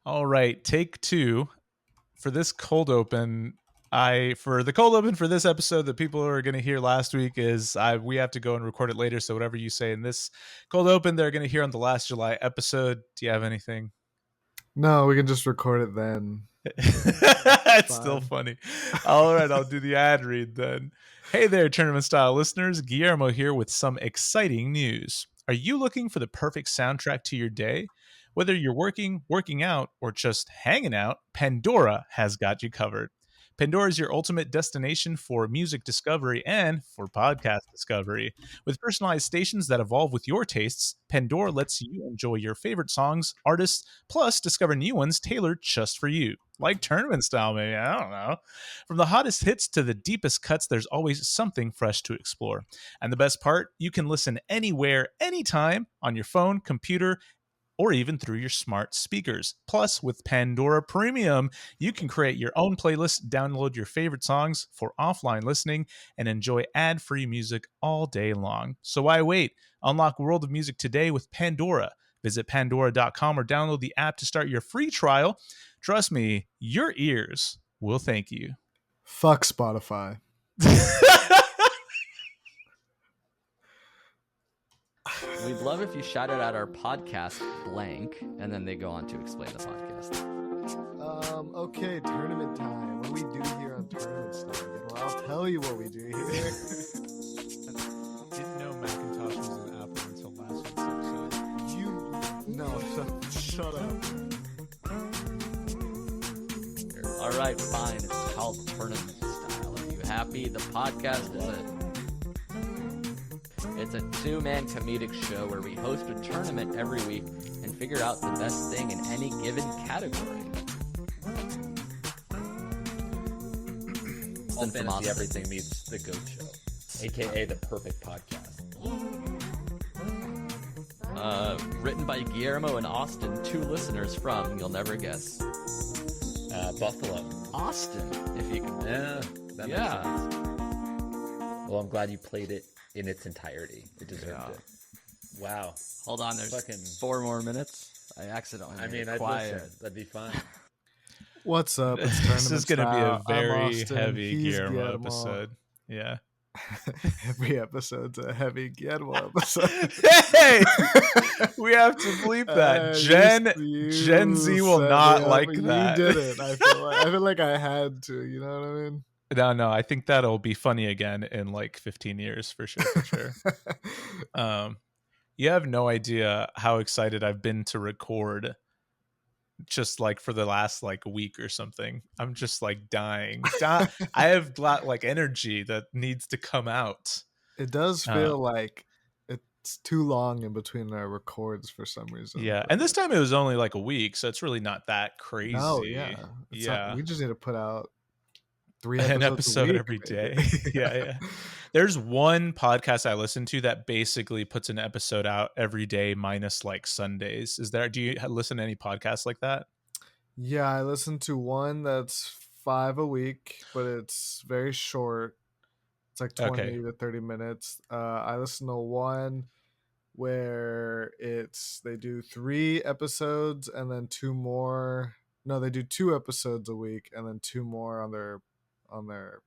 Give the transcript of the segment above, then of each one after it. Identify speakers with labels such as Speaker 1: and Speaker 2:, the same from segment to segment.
Speaker 1: All right, take two for this cold open. For the cold open for this episode that people are going to hear last week is we have to go and record it later. So whatever you say in this cold open, they're going to hear on the last July episode. Do you have anything?
Speaker 2: No, we can just record it then.
Speaker 1: It's still funny. All right, I'll do the ad read then. Hey there, tournament style listeners. Guillermo here with some exciting news. Are you looking for the perfect soundtrack to your day? Whether you're working out, or just hanging out, Pandora has got you covered. Pandora is your ultimate destination for music discovery and for podcast discovery. With personalized stations that evolve with your tastes, Pandora lets you enjoy your favorite songs, artists, plus discover new ones tailored just for you. Like tournament style, maybe. I don't know. From the hottest hits to the deepest cuts, there's always something fresh to explore. And the best part, you can listen anywhere, anytime on your phone, computer, or even through your smart speakers. Plus, with Pandora Premium, you can create your own playlist, download your favorite songs for offline listening, and enjoy ad-free music all day long. So why wait? Unlock World of Music today with Pandora. Visit pandora.com or download the app to start your free trial. Trust me, your ears will thank you.
Speaker 2: Fuck Spotify.
Speaker 3: We'd love if you shouted out our podcast blank, and then they go on to explain the podcast.
Speaker 2: Okay, tournament time. What do we do here on Tournament Style? Well, I'll tell you what we do here.
Speaker 1: Didn't know Macintosh was an Apple until last week's episode.
Speaker 2: Shut up.
Speaker 3: All right, fine. It's called Tournament Style. Are you happy? The podcast is It's a two-man comedic show where we host a tournament every week and figure out the best thing in any given category.
Speaker 4: All Fantasy Everything meets The Goat Show, a.k.a. the perfect podcast.
Speaker 3: Written by Guillermo and Austin, two listeners from, you'll never guess,
Speaker 4: Buffalo.
Speaker 3: Austin, if you can.
Speaker 4: Yeah, that makes sense. Well, I'm glad you played it in its entirety. It deserved it. Wow.
Speaker 3: Hold on, there's 4 more minutes. I accidentally made it quiet.
Speaker 4: Listen. That'd be fun.
Speaker 2: What's up? It's Tournament
Speaker 1: This is going to be a very
Speaker 2: Austin.
Speaker 1: heavy
Speaker 2: He's
Speaker 1: Guillermo episode. Yeah.
Speaker 2: Every episode's a heavy Guillermo episode.
Speaker 1: Hey! We have to bleep that. Gen Z will not like that.
Speaker 2: You did it. I feel like I had to. You know what I mean?
Speaker 1: No. I think that'll be funny again in like 15 years for sure. You have no idea how excited I've been to record. Just like for the last like week or something, I'm just like dying. I have like energy that needs to come out.
Speaker 2: It does feel like it's too long in between our records for some reason.
Speaker 1: Yeah, and this time it was only like a week, so it's really not that crazy.
Speaker 2: No, yeah. We just need to put out 3 episodes
Speaker 1: an episode every day. Yeah. There's one podcast I listen to that basically puts an episode out every day minus like Sundays. Do you listen to any podcasts like that?
Speaker 2: Yeah, I listen to one that's 5 a week, but it's very short. It's like 20 to 30 minutes. I listen to one where they do 3 episodes and then 2 more. No, they do 2 episodes a week and then 2 more on their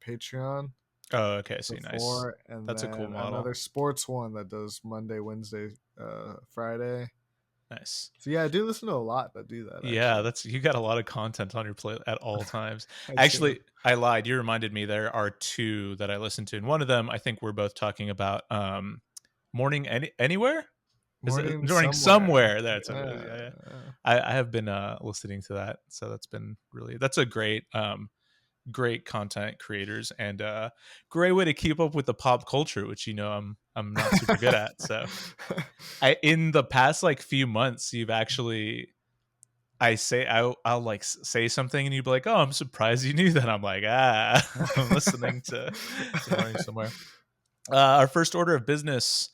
Speaker 2: Patreon.
Speaker 1: Oh, okay. So nice.
Speaker 2: And
Speaker 1: that's a cool model.
Speaker 2: Another sports one that does Monday, Wednesday, Friday.
Speaker 1: Nice.
Speaker 2: So yeah, I do listen to a lot that do that. Actually.
Speaker 1: Yeah, you got a lot of content on your plate at all times. Actually, I lied. You reminded me there are 2 that I listen to, and one of them I think we're both talking about. Morning Anywhere. Morning Somewhere. That's yeah. I have been listening to that, so that's a great content creators and great way to keep up with the pop culture, which I'm not super good at. So in the past like few months, you've actually I'll like say something and you'd be like, oh, I'm surprised you knew that. I'm like, I'm listening to Morning Somewhere. Our first order of business.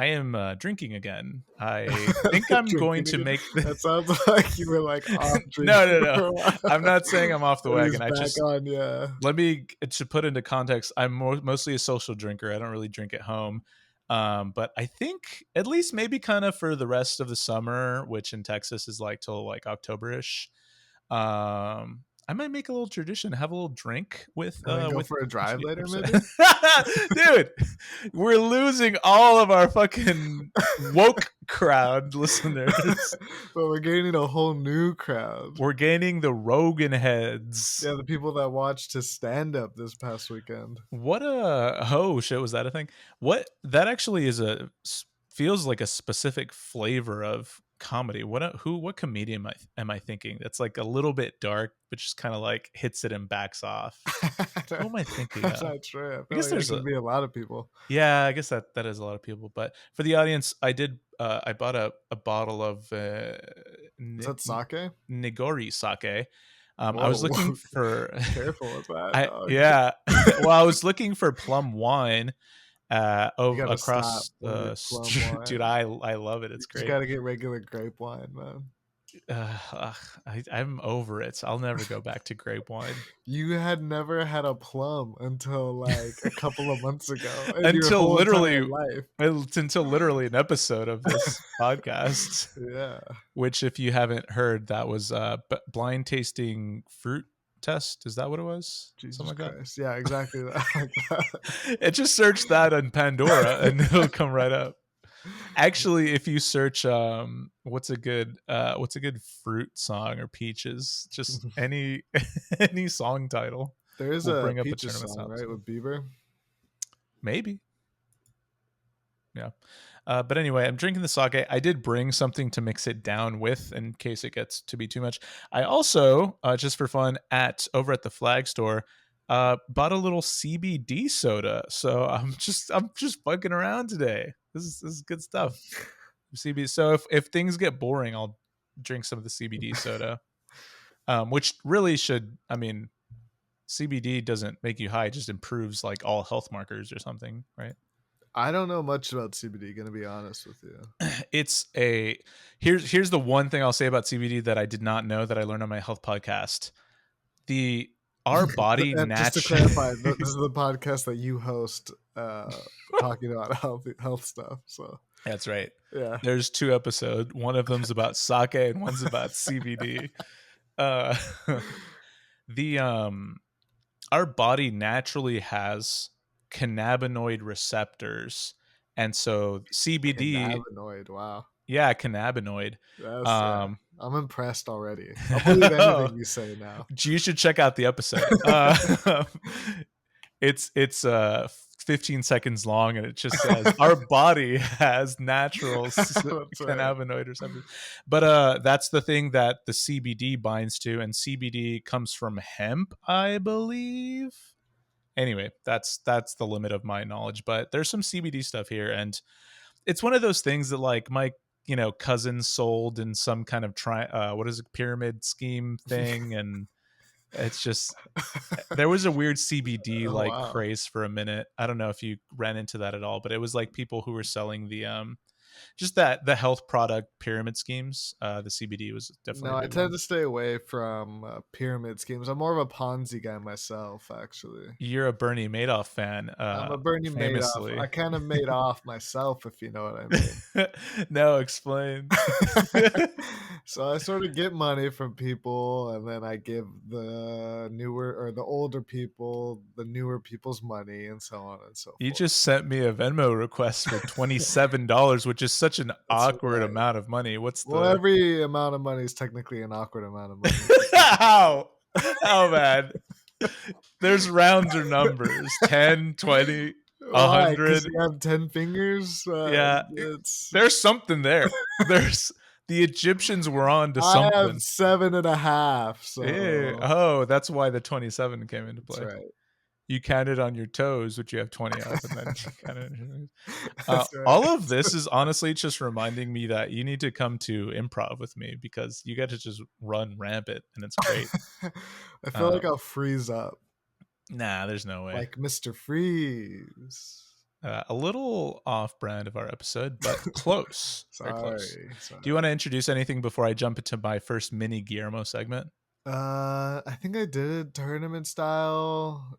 Speaker 1: I am drinking again. I think I'm going to make
Speaker 2: that sounds like you were like off drinking.
Speaker 1: No. I'm not saying I'm off the wagon.
Speaker 2: Yeah.
Speaker 1: Let me to put into context. I'm mostly a social drinker. I don't really drink at home. But I think at least maybe kind of for the rest of the summer, which in Texas is like till like October-ish, I might make a little tradition, have a little drink with
Speaker 2: And then go for a drive later, maybe.
Speaker 1: Dude, we're losing all of our fucking woke crowd listeners.
Speaker 2: But we're gaining a whole new crowd.
Speaker 1: We're gaining the Rogan heads.
Speaker 2: Yeah, the people that watched his stand-up this past weekend.
Speaker 1: What oh shit, was that a thing? What that actually is feels like a specific flavor of comedy. What comedian am I thinking that's like a little bit dark but just kind of like hits it and backs off? Who am I thinking
Speaker 2: That's
Speaker 1: of?
Speaker 2: not true.
Speaker 1: I guess
Speaker 2: like
Speaker 1: there's
Speaker 2: could be a lot of people.
Speaker 1: Yeah, I guess that is a lot of people. But for the audience, I bought a bottle of
Speaker 2: Is that sake?
Speaker 1: Nigori sake. I was looking for
Speaker 2: careful with that.
Speaker 1: Yeah. Well, I was looking for plum wine across the dude. I love it. It's great.
Speaker 2: You gotta get regular grape wine, man.
Speaker 1: I'm over it. I'll never go back to grape wine.
Speaker 2: You had never had a plum until like a couple of months ago.
Speaker 1: Until literally an episode of this podcast.
Speaker 2: Yeah.
Speaker 1: Which, if you haven't heard, that was blind tasting fruit test. Is that what it was?
Speaker 2: Jesus
Speaker 1: Something like
Speaker 2: Christ. That? Yeah, exactly that.
Speaker 1: It just search that on Pandora and it'll come right up. Actually, if you search what's a good fruit song or peaches, just any song title.
Speaker 2: There is a peaches song, right, with Bieber?
Speaker 1: Maybe. Yeah. But anyway, I'm drinking the sake. I did bring something to mix it down with in case it gets to be too much. I also, just for fun, over at the Flag store, bought a little CBD soda. So I'm just bugging around today. This is good stuff. CBD. So if things get boring, I'll drink some of the CBD soda, which really should. I mean, CBD doesn't make you high; it just improves like all health markers or something, right?
Speaker 2: I don't know much about CBD. Gonna be honest with you.
Speaker 1: Here's the one thing I'll say about CBD that I did not know that I learned on my health podcast. Our body
Speaker 2: just to clarify, this is the podcast that you host, talking about health stuff. So
Speaker 1: that's right.
Speaker 2: Yeah,
Speaker 1: there's 2 episodes. One of them's about sake and one's about CBD. Our body naturally has cannabinoid receptors, and so CBD.
Speaker 2: Cannabinoid, wow.
Speaker 1: Yeah, cannabinoid.
Speaker 2: I'm impressed already. I'll believe anything you say now.
Speaker 1: You should check out the episode. It's 15 seconds long, and it just says our body has natural cannabinoid receptors. But that's the thing that the CBD binds to, and CBD comes from hemp, I believe. Anyway, that's the limit of my knowledge. But there's some CBD stuff here, and it's one of those things that like my cousin sold in some kind of pyramid scheme thing, and it's just there was a weird CBD craze for a minute. I don't know if you ran into that at all, but it was like people who were selling the just the health product pyramid schemes. The CBD was definitely.
Speaker 2: No, I tend to stay away from pyramid schemes. I'm more of a Ponzi guy myself, actually.
Speaker 1: You're a Bernie Madoff fan.
Speaker 2: I'm a Bernie Madoff. I kind of made off myself, if you know what I mean.
Speaker 1: No, explain.
Speaker 2: So I sort of get money from people, and then I give the older people the newer people's money, and so on and so forth.
Speaker 1: You just sent me a Venmo request for $27, which is such an awkward amount of money.
Speaker 2: Every amount of money is technically an awkward amount of money.
Speaker 1: How man? There's rounds or numbers. 10, 20, 100.
Speaker 2: You have 10 fingers?
Speaker 1: Yeah. There's something there. The Egyptians were on to something.
Speaker 2: I have 7.5. So.
Speaker 1: Yeah. Oh, that's why the 27 came into play.
Speaker 2: That's right.
Speaker 1: You counted on your toes, which you have 20 of, and then you counted. Right. All of this is honestly just reminding me that you need to come to improv with me, because you get to just run rampant, and it's great.
Speaker 2: I feel like I'll freeze up.
Speaker 1: Nah, there's no way.
Speaker 2: Like Mr. Freeze.
Speaker 1: A little off-brand of our episode, but close. Very close. Sorry. Do you want to introduce anything before I jump into my first mini Guillermo segment?
Speaker 2: I think I did it tournament style.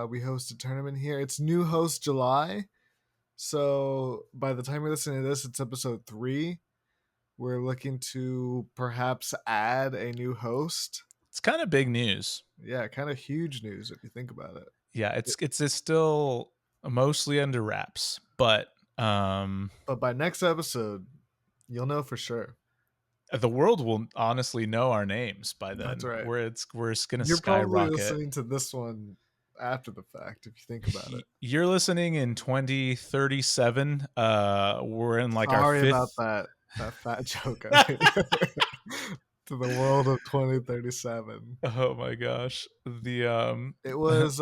Speaker 2: We host a tournament here. It's new host July, So by the time you're listening to this, it's episode 3. We're looking to perhaps add a new host.
Speaker 1: It's kind of big news.
Speaker 2: Yeah, kind of huge news if you think about it.
Speaker 1: Yeah, it's still mostly under wraps, but
Speaker 2: by next episode, you'll know for sure.
Speaker 1: The world will honestly know our names by then.
Speaker 2: That's right.
Speaker 1: We're gonna
Speaker 2: You're
Speaker 1: skyrocket.
Speaker 2: probably listening to this one after the fact, if you think about it.
Speaker 1: You're listening in 2037. We're in like
Speaker 2: Sorry
Speaker 1: our fifth.
Speaker 2: About that fat joke I made. To the world of 2037.
Speaker 1: Oh my gosh.
Speaker 2: It was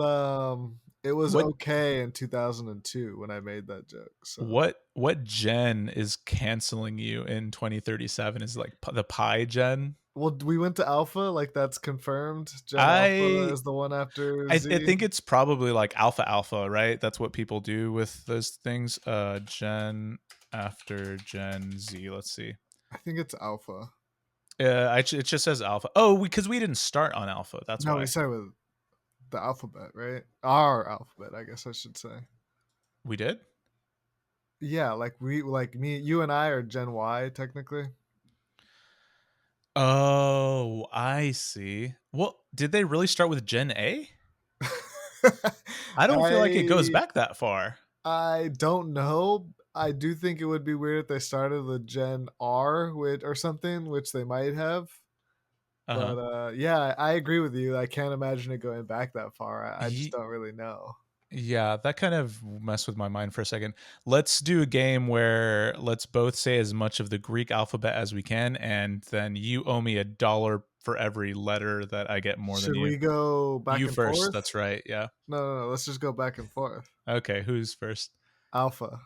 Speaker 2: okay in 2002 when I made that joke. So
Speaker 1: what gen is canceling you in 2037? Is like the Pi gen?
Speaker 2: Well, we went to Alpha, like that's confirmed. Gen Alpha is the one after Z.
Speaker 1: I think it's probably like Alpha, right? That's what people do with those things. Gen after Gen Z. Let's see.
Speaker 2: I think it's Alpha.
Speaker 1: It just says Alpha. Oh, because we didn't start on Alpha. That's why.
Speaker 2: No, we started with the alphabet, right? Our alphabet, I guess I should say.
Speaker 1: We did?
Speaker 2: Yeah, like me, you and I are Gen Y technically.
Speaker 1: Oh, I see. Well, did they really start with Gen A? I don't feel like it goes back that far.
Speaker 2: I don't know. I do think it would be weird if they started with Gen R or something, which they might have. But yeah, I agree with you. I can't imagine it going back that far. I just don't really know.
Speaker 1: Yeah, that kind of messed with my mind for a second. Let's do a game where let's both say as much of the Greek alphabet as we can, and then you owe me $1 for every letter that I get more than you.
Speaker 2: Should we go back
Speaker 1: you
Speaker 2: and
Speaker 1: first,
Speaker 2: forth?
Speaker 1: That's right, yeah.
Speaker 2: No. Let's just go back and forth.
Speaker 1: Okay, who's first?
Speaker 2: Alpha.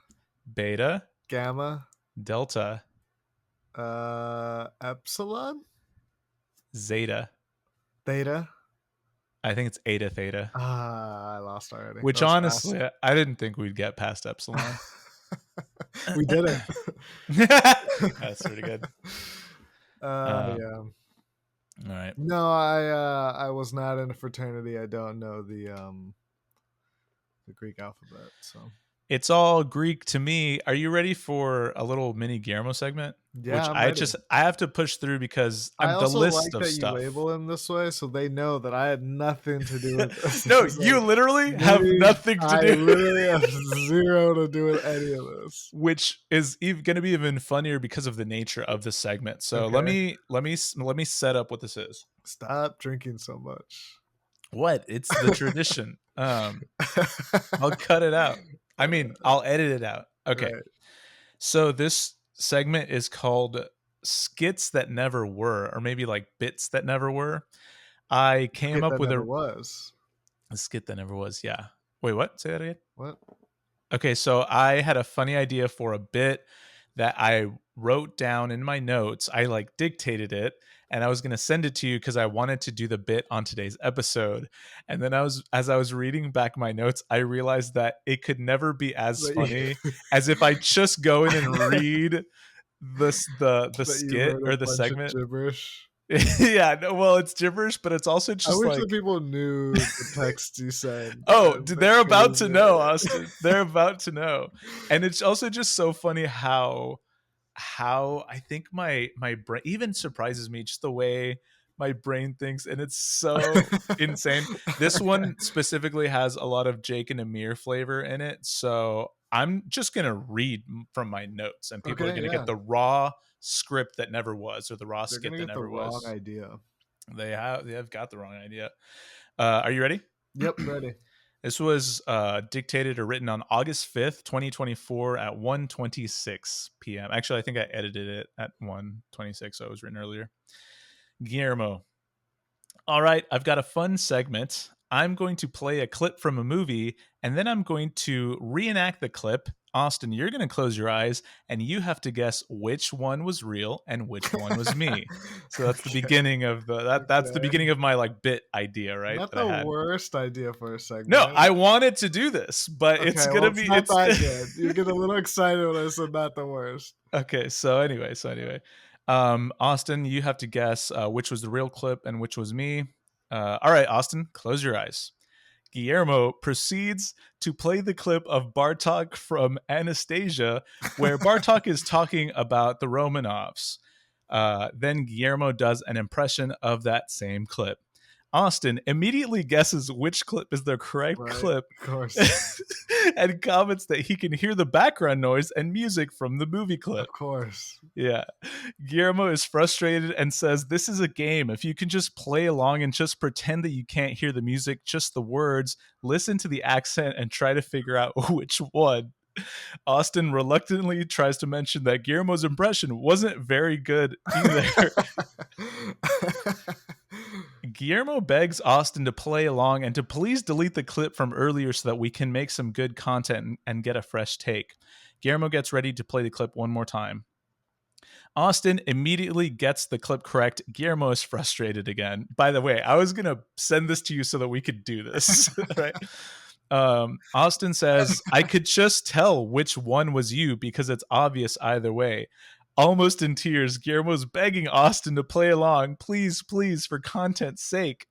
Speaker 1: Beta.
Speaker 2: Gamma.
Speaker 1: Delta.
Speaker 2: Epsilon.
Speaker 1: Zeta.
Speaker 2: Theta.
Speaker 1: I think it's Eta Theta.
Speaker 2: I lost already.
Speaker 1: Which honestly, I didn't think we'd get past Epsilon.
Speaker 2: We didn't.
Speaker 1: That's pretty good.
Speaker 2: Yeah.
Speaker 1: All right.
Speaker 2: No, I was not in a fraternity. I don't know the Greek alphabet. So
Speaker 1: it's all Greek to me. Are you ready for a little mini Guillermo segment?
Speaker 2: Yeah,
Speaker 1: which I have to push through because I'm the list of stuff.
Speaker 2: You label him this way so they know that I had nothing to do with this.
Speaker 1: No, you literally have nothing to do.
Speaker 2: I literally have zero to do with any of this.
Speaker 1: Which is going to be even funnier because of the nature of the segment. So okay. let me set up what this is.
Speaker 2: Stop drinking so much.
Speaker 1: What? It's the tradition. I'll cut it out. I mean, I'll edit it out. Okay. Right. So this segment is called Skits That Never Were, or maybe like Bits That Never Were. I came up with a skit that never was. Yeah. Wait, what? Say that again.
Speaker 2: What?
Speaker 1: Okay. So I had a funny idea for a bit that I wrote down in my notes. I like dictated it and I was going to send it to you because I wanted to do the bit on today's episode. And then as I was reading back my notes, I realized that it could never be as funny as if I just go in and read the skit or the segment.
Speaker 2: Gibberish.
Speaker 1: Yeah, no, well, it's gibberish, but it's also just
Speaker 2: I wish
Speaker 1: like
Speaker 2: the people knew the text you said.
Speaker 1: Oh, they're about to know, Austin. They're about to know. And it's also just so funny how I think my brain even surprises me, just the way my brain thinks, and it's so insane. This one specifically has a lot of Jake and Amir flavor in it, so I'm just gonna read from my notes, and people are gonna get the raw script that never was, or the raw skit that never was.
Speaker 2: Wrong idea.
Speaker 1: They have got the wrong idea. Are you ready?
Speaker 2: Yep, ready.
Speaker 1: This was dictated or written on August 5th, 2024 at 1:26 p.m. Actually, I think I edited it at 1:26, so it was written earlier. Guillermo. All right, I've got a fun segment. I'm going to play a clip from a movie, and then I'm going to reenact the clip. Austin, you're going to close your eyes, and you have to guess which one was real and which one was me. So that's the beginning of that's the beginning of my like bit idea, right?
Speaker 2: Not the worst idea for a segment.
Speaker 1: No, I wanted to do this, but it's gonna be
Speaker 2: not that good. You get a little excited when I said not the worst.
Speaker 1: Okay, so anyway, Austin, you have to guess which was the real clip and which was me. All right, Austin, close your eyes. Guillermo proceeds to play the clip of Bartok from Anastasia, where Bartok is talking about the Romanoffs. Then Guillermo does an impression of that same clip. Austin immediately guesses which clip is the correct clip
Speaker 2: of course.
Speaker 1: and comments that he can hear the background noise and music from the movie clip.
Speaker 2: Of course.
Speaker 1: Yeah. Guillermo is frustrated and says, "This is a game. If you can just play along and just pretend that you can't hear the music, just the words, listen to the accent and try to figure out which one." Austin reluctantly tries to mention that Guillermo's impression wasn't very good either. Guillermo begs Austin to play along and to please delete the clip from earlier so that we can make some good content and get a fresh take. Guillermo gets ready to play the clip one more time. Austin immediately gets the clip correct. Guillermo is frustrated again. By the way, I was going to send this to you so that we could do this, right? Austin says, "I could just tell which one was you because it's obvious either way." Almost in tears, Guillermo's begging Austin to play along. Please, please, for content's sake.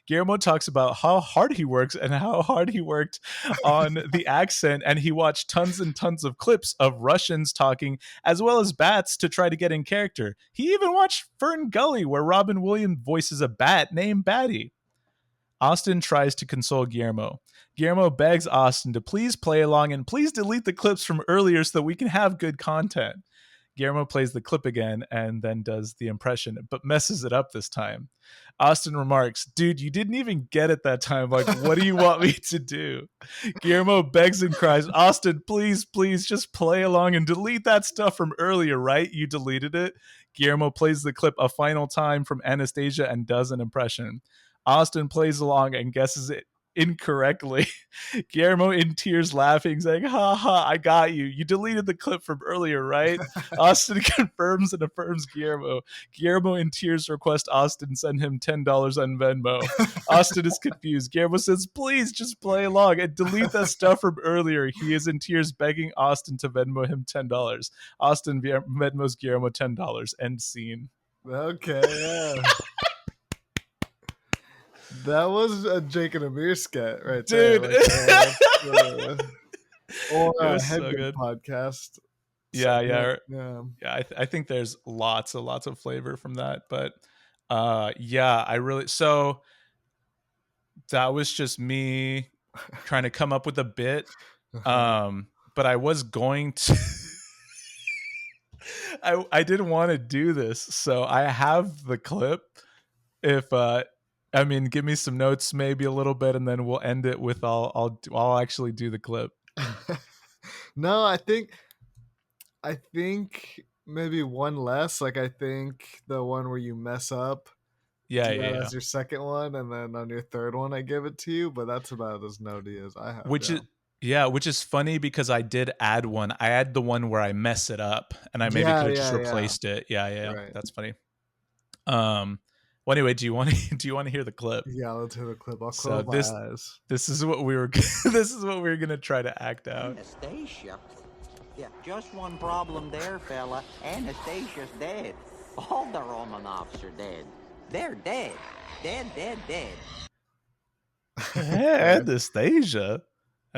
Speaker 1: Guillermo talks about how hard he works and how hard he worked on the accent, and he watched tons and tons of clips of Russians talking as well as bats to try to get in character. He even watched Fern Gully, where Robin Williams voices a bat named Batty. Austin tries to console Guillermo. Guillermo begs Austin to please play along and please delete the clips from earlier so that we can have good content. Guillermo plays the clip again and then does the impression, but messes it up this time. Austin remarks, "Dude, you didn't even get it that time. Like, what do you want me to do?" Guillermo begs and cries, "Austin, please, please, just play along and delete that stuff from earlier, right? You deleted it." Guillermo plays the clip a final time from Anastasia and does an impression. Austin plays along and guesses it incorrectly. Guillermo in tears laughing, saying, "Ha ha, I got you. You deleted the clip from earlier, right?" Austin confirms and affirms Guillermo. Guillermo in tears requests Austin send him $10 on Venmo. Austin is confused. Guillermo says, "Please just play along and delete that stuff from earlier." He is in tears begging Austin to Venmo him $10. Austin Venmos Guillermo $10. End scene.
Speaker 2: Okay, yeah. That was a Jake and Amir skit right
Speaker 1: Dude.
Speaker 2: there. Like, or a
Speaker 1: so
Speaker 2: Headman
Speaker 1: good.
Speaker 2: podcast.
Speaker 1: Yeah.
Speaker 2: Yeah.
Speaker 1: I think there's lots of flavor from that. But yeah, I really, so that was just me trying to come up with a bit. But I was going to I didn't want to do this, so I have the clip. If I mean, give me some notes, maybe a little bit, and then we'll end it with I'll actually do the clip.
Speaker 2: No, I think maybe one less. Like, I think the one where you mess up,
Speaker 1: Yeah,
Speaker 2: do that
Speaker 1: yeah.
Speaker 2: as your second one, and then on your third one, I give it to you. But that's about as notey as I have.
Speaker 1: Which is funny because I did add one. I add the one where I mess it up, and I maybe could have just replaced it. Yeah. Right. That's funny. Well, anyway, do you want to hear the clip?
Speaker 2: Yeah, let's hear the clip. I'll close my eyes.
Speaker 1: This is what we were gonna try to act out.
Speaker 5: Anastasia? Yeah, just one problem there, fella. Anastasia's dead. All the Romanoffs are dead. They're dead. Dead.
Speaker 1: Anastasia?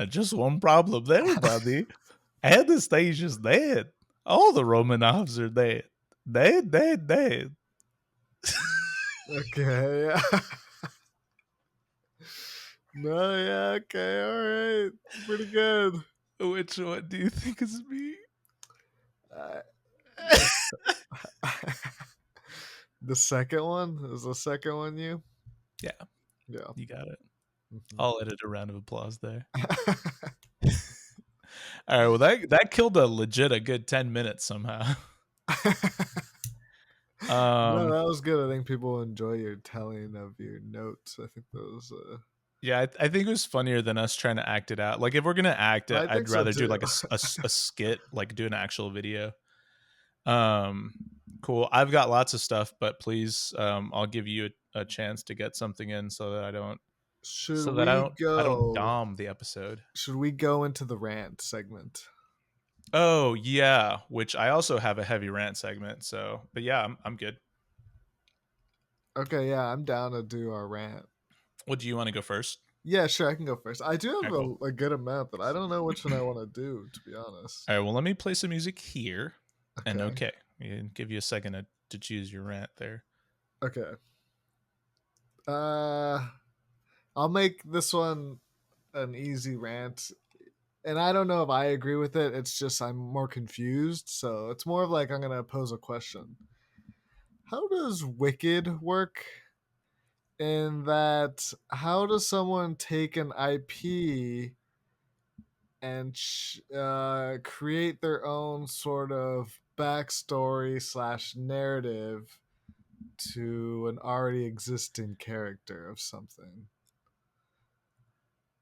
Speaker 1: Just one problem there, buddy. Anastasia's dead. All the Romanoffs are dead. Dead.
Speaker 2: Okay. Yeah. No, yeah, okay, all right. Pretty good.
Speaker 1: Which one do you think is me?
Speaker 2: The second one? Is the second one you?
Speaker 1: Yeah.
Speaker 2: Yeah.
Speaker 1: You got it. Mm-hmm. I'll edit a round of applause there. All right, well that killed a good 10 minutes somehow.
Speaker 2: No, that was good. I think people enjoy your telling of your notes. I think those
Speaker 1: yeah, I think it was funnier than us trying to act it out. Like, if we're gonna act it, I'd rather do like a skit, like do an actual video. Cool. I've got lots of stuff, but please, I'll give you a chance to get something in so that I don't I don't dom the episode.
Speaker 2: Should we go into the rant segment?
Speaker 1: Oh yeah, which I also have a heavy rant segment. So, but yeah, I'm good.
Speaker 2: Okay, yeah, I'm down to do our rant.
Speaker 1: Well, do you want to go first?
Speaker 2: Yeah, sure, I can go first. I do
Speaker 1: All
Speaker 2: have
Speaker 1: right, cool.
Speaker 2: a good amount, but I don't know which one I want to do, to be honest.
Speaker 1: All right, well, let me play some music here. And
Speaker 2: Okay.
Speaker 1: okay, give you a second to choose your rant there.
Speaker 2: Okay. I'll make this one an easy rant. And I don't know if I agree with it. It's just I'm more confused. So it's more of like I'm going to pose a question. How does Wicked work? In that, how does someone take an IP and create their own sort of backstory slash narrative to an already existing character of something?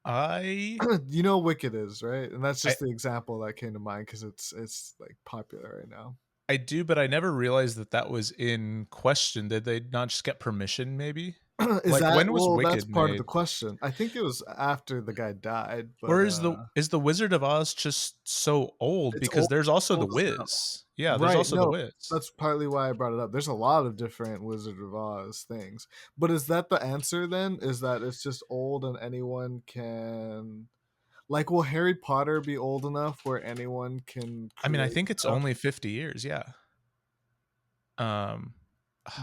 Speaker 1: I
Speaker 2: You know, Wicked is right, and that's
Speaker 1: I
Speaker 2: just the example that came to mind because it's like popular right now.
Speaker 1: I do, but I never realized that was in question. Did they not just get permission? Maybe.
Speaker 2: Is
Speaker 1: Like,
Speaker 2: that
Speaker 1: when was
Speaker 2: well? That's
Speaker 1: Wicked
Speaker 2: part of the
Speaker 1: made?
Speaker 2: question. I think it was after the guy died,
Speaker 1: Or
Speaker 2: but
Speaker 1: is the Wizard of Oz just so old?
Speaker 2: it's
Speaker 1: Because there's also the
Speaker 2: old as hell.
Speaker 1: Wiz. Yeah, there's
Speaker 2: Right.
Speaker 1: also the
Speaker 2: No,
Speaker 1: Wiz.
Speaker 2: that's partly why I brought it up. There's a lot of different Wizard of Oz things. But is that the answer then? Is that it's just old and anyone can, like, will Harry Potter be old enough where anyone can
Speaker 1: I mean, I
Speaker 2: create
Speaker 1: think it's
Speaker 2: stuff?
Speaker 1: only 50 years. Yeah. Um,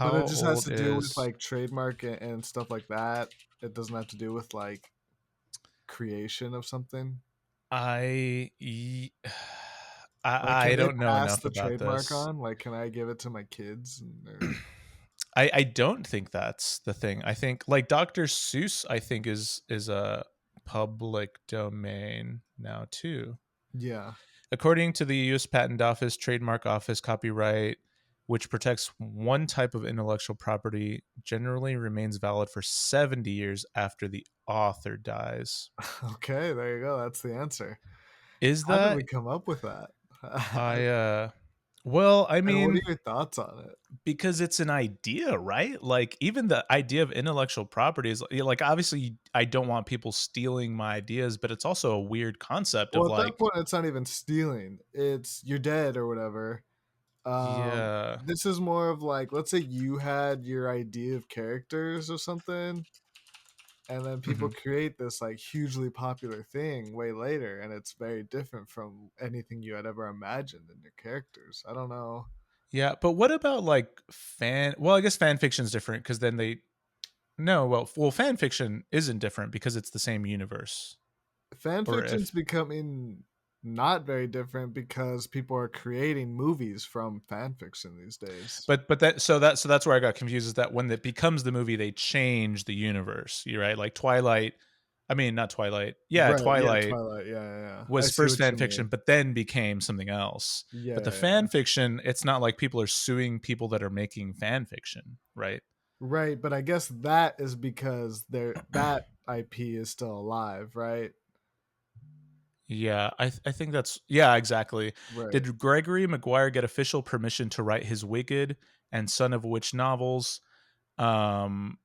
Speaker 2: But
Speaker 1: how
Speaker 2: it just has
Speaker 1: old
Speaker 2: to do with
Speaker 1: is
Speaker 2: like trademark and stuff like that. It doesn't have to do with like creation of something.
Speaker 1: I? ye-
Speaker 2: Like,
Speaker 1: I
Speaker 2: can they
Speaker 1: don't know
Speaker 2: pass
Speaker 1: enough
Speaker 2: the
Speaker 1: about
Speaker 2: trademark
Speaker 1: this.
Speaker 2: on? Like, can I give it to my kids? Or...
Speaker 1: I don't think that's the thing. I think like Dr. Seuss, I think is a public domain now too.
Speaker 2: Yeah.
Speaker 1: According to the US Patent Office, Trademark Office, copyright, which protects one type of intellectual property, generally remains valid for 70 years after the author dies.
Speaker 2: Okay, there you go. That's the answer.
Speaker 1: Is
Speaker 2: How did
Speaker 1: that
Speaker 2: we come up with that?
Speaker 1: I well, I
Speaker 2: And what are
Speaker 1: mean,
Speaker 2: your thoughts on it?
Speaker 1: because it's an idea, right? Like even the idea of intellectual property is like obviously I don't want people stealing my ideas, but it's also a weird concept
Speaker 2: Well,
Speaker 1: of
Speaker 2: at that
Speaker 1: like
Speaker 2: point, it's not even stealing. It's you're dead or whatever.
Speaker 1: yeah.
Speaker 2: This is more of like, let's say you had your idea of characters or something, and then people
Speaker 1: Mhm.
Speaker 2: create this like hugely popular thing way later, and it's very different from anything you had ever imagined in your characters. I don't know.
Speaker 1: Yeah, but what about like well, I guess fan fiction is different because then they no, well fan fiction isn't different because it's the same universe.
Speaker 2: Fan
Speaker 1: Or
Speaker 2: fiction's
Speaker 1: if
Speaker 2: becoming not very different because people are creating movies from fan fiction these days.
Speaker 1: but that's where I got confused is that when it becomes the movie they change the universe. You're right. Like Twilight, I mean not Twilight. Yeah,
Speaker 2: Right, yeah,
Speaker 1: Twilight
Speaker 2: Twilight, yeah. I
Speaker 1: was
Speaker 2: see
Speaker 1: first
Speaker 2: what
Speaker 1: fan
Speaker 2: you
Speaker 1: fiction,
Speaker 2: mean.
Speaker 1: but then became something else. But the
Speaker 2: Yeah.
Speaker 1: fan fiction, it's not like people are suing people that are making fan fiction, right?
Speaker 2: Right, but I guess that is because that IP is still alive, right?
Speaker 1: Yeah, I think that's yeah, exactly.
Speaker 2: Right.
Speaker 1: Did Gregory Maguire get official permission to write his Wicked and Son of a Witch novels? Um,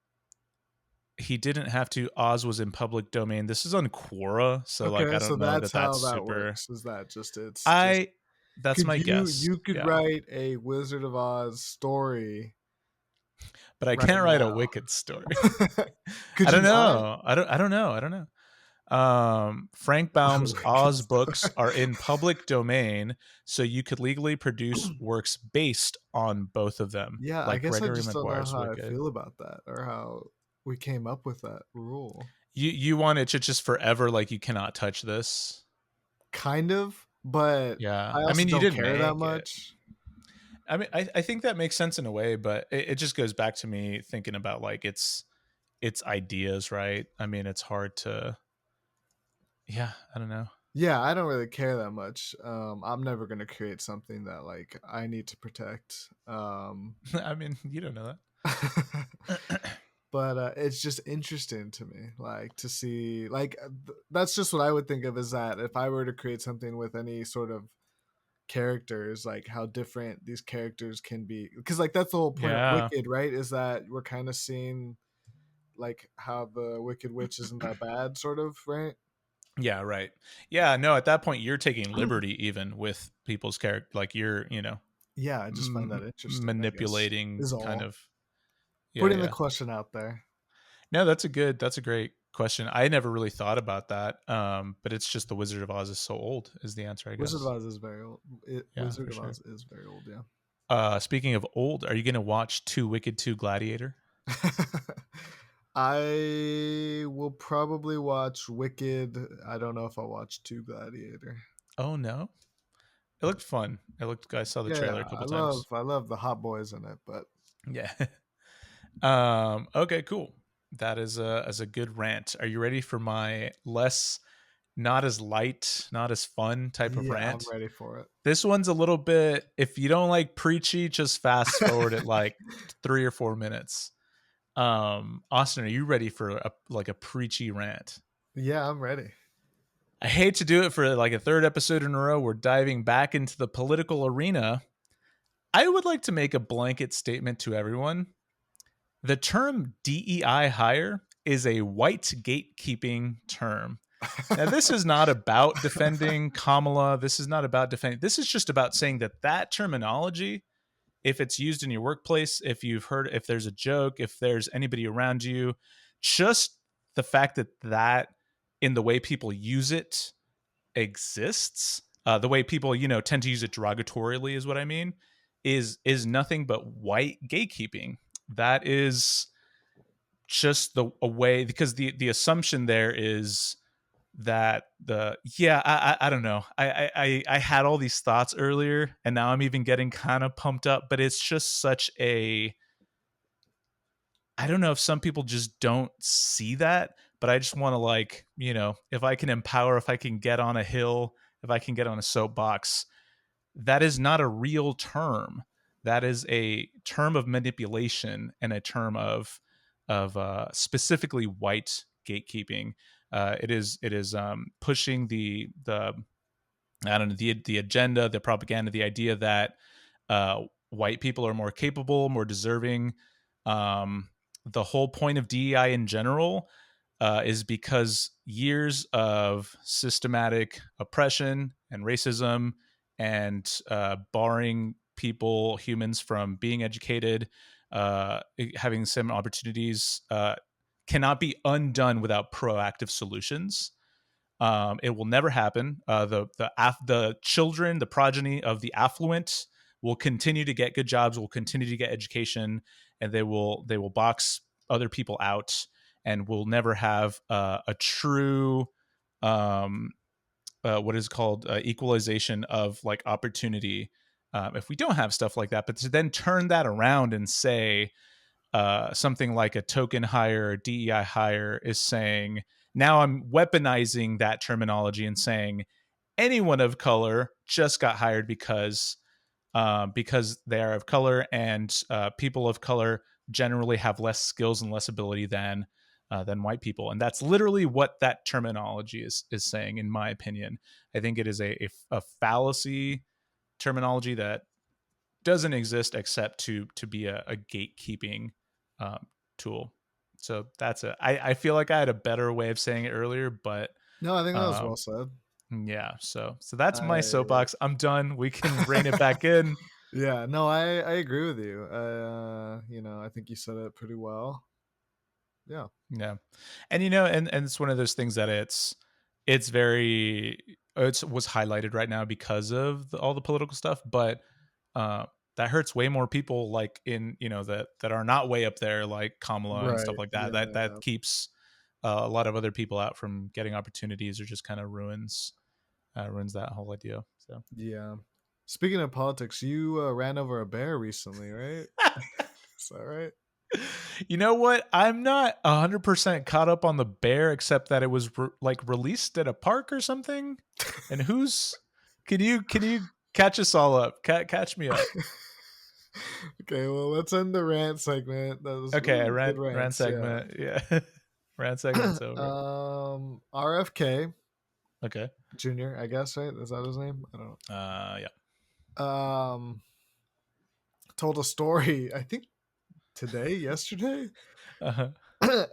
Speaker 1: he didn't have to. Oz was in public domain. This is on Quora, so like
Speaker 2: Okay,
Speaker 1: I
Speaker 2: so
Speaker 1: don't know
Speaker 2: that's
Speaker 1: that
Speaker 2: how
Speaker 1: that's
Speaker 2: that
Speaker 1: super.
Speaker 2: works. Is that just it's just
Speaker 1: I that's
Speaker 2: could
Speaker 1: my guess.
Speaker 2: you could
Speaker 1: Yeah,
Speaker 2: write a Wizard of Oz story
Speaker 1: but I
Speaker 2: right
Speaker 1: can't write a
Speaker 2: now?
Speaker 1: Wicked story. I
Speaker 2: Could you
Speaker 1: don't
Speaker 2: not?
Speaker 1: know. I don't know. I don't know. Frank
Speaker 2: A
Speaker 1: Baum's
Speaker 2: wicked
Speaker 1: Oz
Speaker 2: story.
Speaker 1: books are in public domain, so you could legally produce works based on both of them,
Speaker 2: Yeah, I
Speaker 1: like
Speaker 2: guess I
Speaker 1: Gregory
Speaker 2: just don't know
Speaker 1: Maguire's
Speaker 2: how I
Speaker 1: Wicked.
Speaker 2: feel about that or how we came up with that rule.
Speaker 1: You want it to just forever, like you cannot touch this.
Speaker 2: Kind of, but
Speaker 1: Yeah,
Speaker 2: I
Speaker 1: I
Speaker 2: also
Speaker 1: mean you
Speaker 2: don't
Speaker 1: didn't
Speaker 2: care that
Speaker 1: make it.
Speaker 2: much.
Speaker 1: I mean, I think that makes sense in a way, but it just goes back to me thinking about like it's ideas, right? I mean, it's hard to. Yeah, I don't know.
Speaker 2: Yeah, I don't really care that much. I'm never gonna create something that like I need to protect.
Speaker 1: I mean, you don't know that.
Speaker 2: But it's just interesting to me, like to see, like that's just what I would think of is that if I were to create something with any sort of characters, like how different these characters can be, because like that's the whole point of
Speaker 1: Yeah.
Speaker 2: Wicked, right? Is that we're kind of seeing like how the Wicked Witch isn't that bad, sort of, right?
Speaker 1: Yeah, right. Yeah, no, at that point you're taking liberty even with people's character like you're,
Speaker 2: Yeah, I just find that interesting, I guess,
Speaker 1: manipulating
Speaker 2: is
Speaker 1: kind
Speaker 2: all.
Speaker 1: of yeah,
Speaker 2: Putting the
Speaker 1: yeah.
Speaker 2: question out there.
Speaker 1: No, that's a great question. I never really thought about that. But it's just the Wizard of Oz is so old is the answer, I
Speaker 2: Wizard of
Speaker 1: guess.
Speaker 2: Oz is very old.
Speaker 1: Yeah,
Speaker 2: Wizard
Speaker 1: for
Speaker 2: of
Speaker 1: sure.
Speaker 2: Oz is very old. Yeah.
Speaker 1: Speaking of old, are you going to watch Two Wicked, Two Gladiator?
Speaker 2: I will probably watch Wicked. I don't know if I'll watch Two Gladiator.
Speaker 1: Oh no, it looked fun. I saw the trailer a couple times.
Speaker 2: I love the hot boys in it, but
Speaker 1: Yeah. Okay, cool. That is a good rant. Are you ready for my less, not as light, not as fun type of
Speaker 2: yeah, I'm
Speaker 1: rant?
Speaker 2: ready for it.
Speaker 1: This one's a little bit, if you don't like preachy, just fast forward it like 3 or 4 minutes. Austin, are you ready for a preachy rant?
Speaker 2: Yeah, I'm ready.
Speaker 1: I hate to do it for like a third episode in a row. We're diving back into the political arena. I would like to make a blanket statement to everyone. The term DEI hire is a white gatekeeping term. Now, this is not about defending Kamala. This is not about defending. This is just about saying that terminology, if it's used in your workplace, if you've heard, if there's a joke, if there's anybody around you, just the fact that in the way people use it exists, the way people tend to use it derogatorily is what I mean, is nothing but white gatekeeping. That is just a way, because the assumption there is that I don't know. I had all these thoughts earlier, and now I'm even getting kind of pumped up. But it's just such a, I don't know if some people just don't see that, but I just want to if I can empower, if I can get on a hill, if I can get on a soapbox, that is not a real term. That is a term of manipulation and a term of specifically white gatekeeping. It is pushing the I don't know, the agenda, the propaganda, the idea that white people are more capable, more deserving. The whole point of DEI in general is because years of systematic oppression and racism and barring people, humans, from being educated, having some opportunities, cannot be undone without proactive solutions. It will never happen. The children, the progeny of the affluent, will continue to get good jobs, will continue to get education, and they will box other people out, and will never have a true what is called equalization of like opportunity. If we don't have stuff like that, but to then turn that around and say something like a token hire or DEI hire is saying, now I'm weaponizing that terminology and saying anyone of color just got hired because they are of color, and people of color generally have less skills and less ability than white people. And that's literally what that terminology is saying, in my opinion. I think it is a fallacy terminology that doesn't exist except to be a gatekeeping tool. So that's it. I feel like I had a better way of saying it earlier, but
Speaker 2: No, I think that was well
Speaker 1: um,
Speaker 2: said.
Speaker 1: yeah. So that's my
Speaker 2: I
Speaker 1: soapbox. I'm done. We can rein it back in.
Speaker 2: yeah, no, I agree with you. I think you said it pretty well. Yeah.
Speaker 1: Yeah. And and it's one of those things that it's very, it was highlighted right now because of all the political stuff, but that hurts way more people, like in that are not way up there, like Kamala and stuff
Speaker 2: Right.
Speaker 1: like that.
Speaker 2: Yeah,
Speaker 1: That
Speaker 2: yeah.
Speaker 1: keeps a lot of other people out from getting opportunities, or just kind of ruins that whole idea. So
Speaker 2: Yeah. Speaking of politics, you ran over a bear recently, right? Is that right?
Speaker 1: you know what? I'm not 100% caught up on the bear, except that it was released at a park or something. And can you catch us all up? Catch me up.
Speaker 2: Okay, well, let's end the rant segment. That was
Speaker 1: Okay,
Speaker 2: good
Speaker 1: rant
Speaker 2: rants. Yeah.
Speaker 1: segment. Yeah. Rant segment's over.
Speaker 2: RFK
Speaker 1: Okay.
Speaker 2: Jr., I guess, right? Is that his name? I don't
Speaker 1: Yeah.
Speaker 2: know. Told a story, I think yesterday.
Speaker 1: Uh-huh.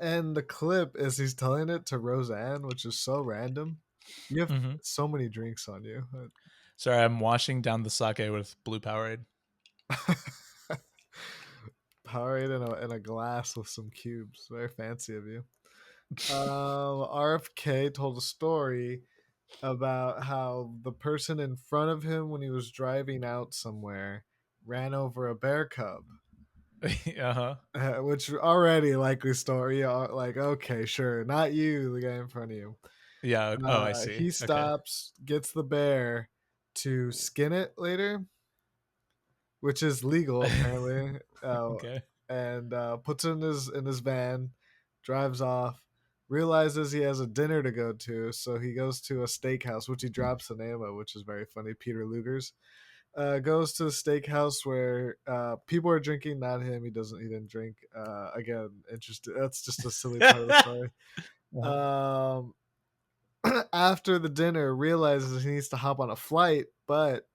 Speaker 2: And the clip is he's telling it to Roseanne, which is so random. You have
Speaker 1: Mm-hmm.
Speaker 2: so many drinks on you.
Speaker 1: Sorry, I'm washing down the sake with blue Powerade.
Speaker 2: Powerade in a glass with some cubes. Very fancy of you. RFK told a story about how the person in front of him when he was driving out somewhere ran over a bear cub.
Speaker 1: Uh-huh.
Speaker 2: Which already likely story. Like, okay, sure, not you, the guy in front of you.
Speaker 1: Yeah. Oh, I see.
Speaker 2: He
Speaker 1: Okay.
Speaker 2: stops, gets the bear to skin it later, which is legal apparently.
Speaker 1: Okay.
Speaker 2: And puts it in his van, drives off, realizes he has a dinner to go to, so he goes to a steakhouse, which he drops the name of, which is very funny. Peter Luger's. Goes to the steakhouse where people are drinking, not him. He didn't drink. Again, interested. That's just a silly part of the story. After the dinner, realizes he needs to hop on a flight, but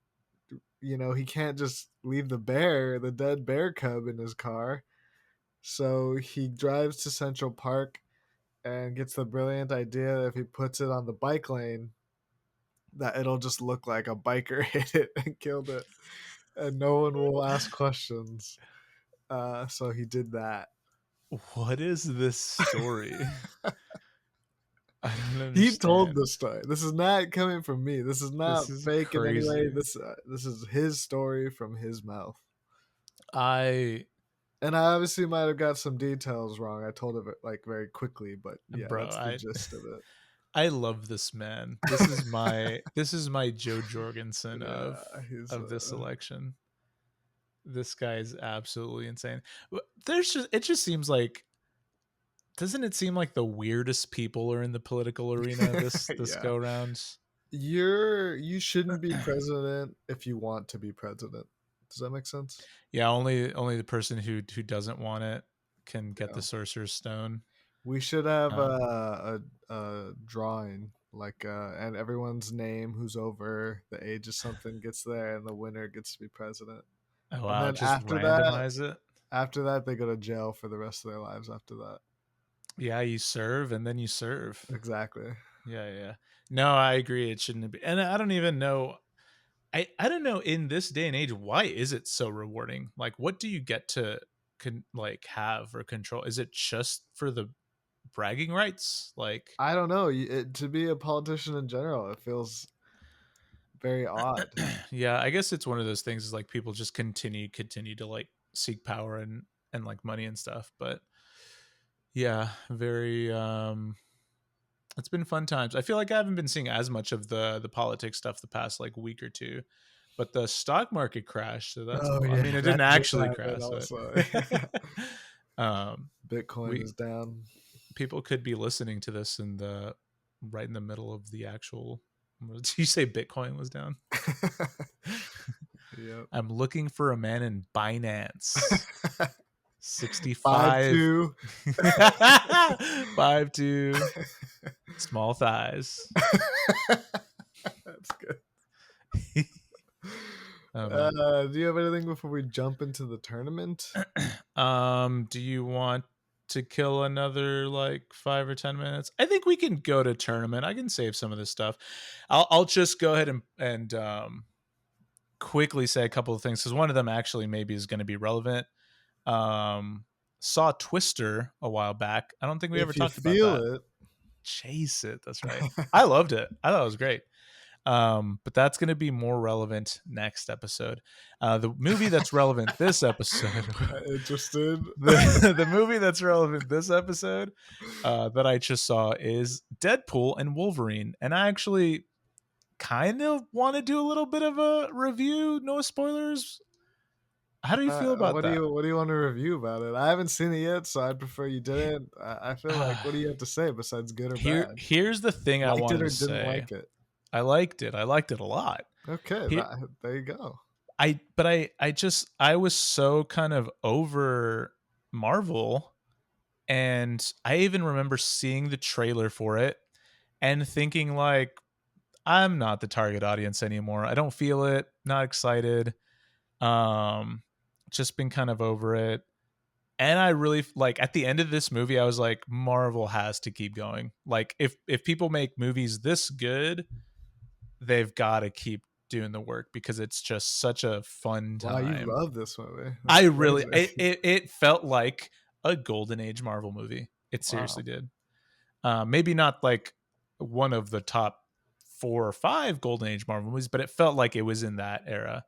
Speaker 2: he can't just leave the dead bear cub in his car. So he drives to Central Park and gets the brilliant idea that if he puts it on the bike lane, that it'll just look like a biker hit it and killed it, and no one will ask questions. So he did that.
Speaker 1: What is this story? I don't understand.
Speaker 2: He told the story. This is not coming from me. This is not fake
Speaker 1: crazy.
Speaker 2: in any way. This is his story from his mouth. I obviously might have got some details wrong. I told it like very quickly, but yeah,
Speaker 1: bro,
Speaker 2: that's the gist of it.
Speaker 1: I love this man. This is my Joe Jorgensen of this election. This guy is absolutely insane. It just seems like, doesn't it seem like the weirdest people are in the political arena this
Speaker 2: Yeah.
Speaker 1: go round?
Speaker 2: You shouldn't be president if you want to be president. Does that make sense?
Speaker 1: Yeah, only the person who doesn't want it can get the Sorcerer's Stone.
Speaker 2: We should have a drawing, like and everyone's name who's over the age of something gets there, and the winner gets to be president.
Speaker 1: Oh wow!
Speaker 2: And then
Speaker 1: just randomize it.
Speaker 2: After that, they go to jail for the rest of their lives. After that,
Speaker 1: yeah, you serve and then you serve.
Speaker 2: Exactly.
Speaker 1: Yeah. No, I agree. It shouldn't be, and I don't even know. I don't know, in this day and age, why is it so rewarding? Like, what do you get to have or control? Is it just for the bragging rights? Like,
Speaker 2: I don't know. To be a politician in general, it feels very odd.
Speaker 1: Yeah, I guess it's one of those things, is like people just continue to like seek power and like money and stuff. But yeah, very it's been fun times. I feel like I haven't been seeing as much of the politics stuff the past like week or two, but the stock market crashed, so that's cool. I mean, it didn't actually crash.
Speaker 2: Bitcoin is down.
Speaker 1: People could be listening to this right in the middle of the actual. Did you say Bitcoin was down?
Speaker 2: Yep.
Speaker 1: I'm looking for a man in Binance. 65 5'2", small thighs.
Speaker 2: That's good. Do you have anything before we jump into the tournament?
Speaker 1: Do you want to kill another like 5 or 10 minutes? I think we can go to tournament. I can save some of this stuff. I'll just go ahead and quickly say a couple of things, because one of them actually maybe is going to be relevant. Saw Twister a while back. I don't think we ever talked about that. Chase it. That's right. I loved it. I thought it was great. But that's going to be more relevant next episode. The movie that's relevant this episode.
Speaker 2: Interested.
Speaker 1: The movie that's relevant this episode that I just saw is Deadpool and Wolverine, and I actually kind of want to do a little bit of a review. No spoilers. How do you feel about that?
Speaker 2: What do you want to review about it? I haven't seen it yet, so I'd prefer you didn't. I feel like, what do you have to say besides good or bad?
Speaker 1: Here's the thing I wanted to say.
Speaker 2: Didn't like it?
Speaker 1: I liked it. I liked it a lot.
Speaker 2: Okay, there you go.
Speaker 1: I was so kind of over Marvel, and I even remember seeing the trailer for it and thinking like, I'm not the target audience anymore. I don't feel it. Not excited. Just been kind of over it. And I really like, at the end of this movie, I was like, Marvel has to keep going. Like, if people make movies this good, they've got to keep doing the work, because it's just such a fun time.
Speaker 2: Wow, you love this movie.
Speaker 1: It felt like a golden age Marvel movie. It seriously did. Maybe not like one of the top 4 or 5 Golden Age Marvel movies, but it felt like it was in that era.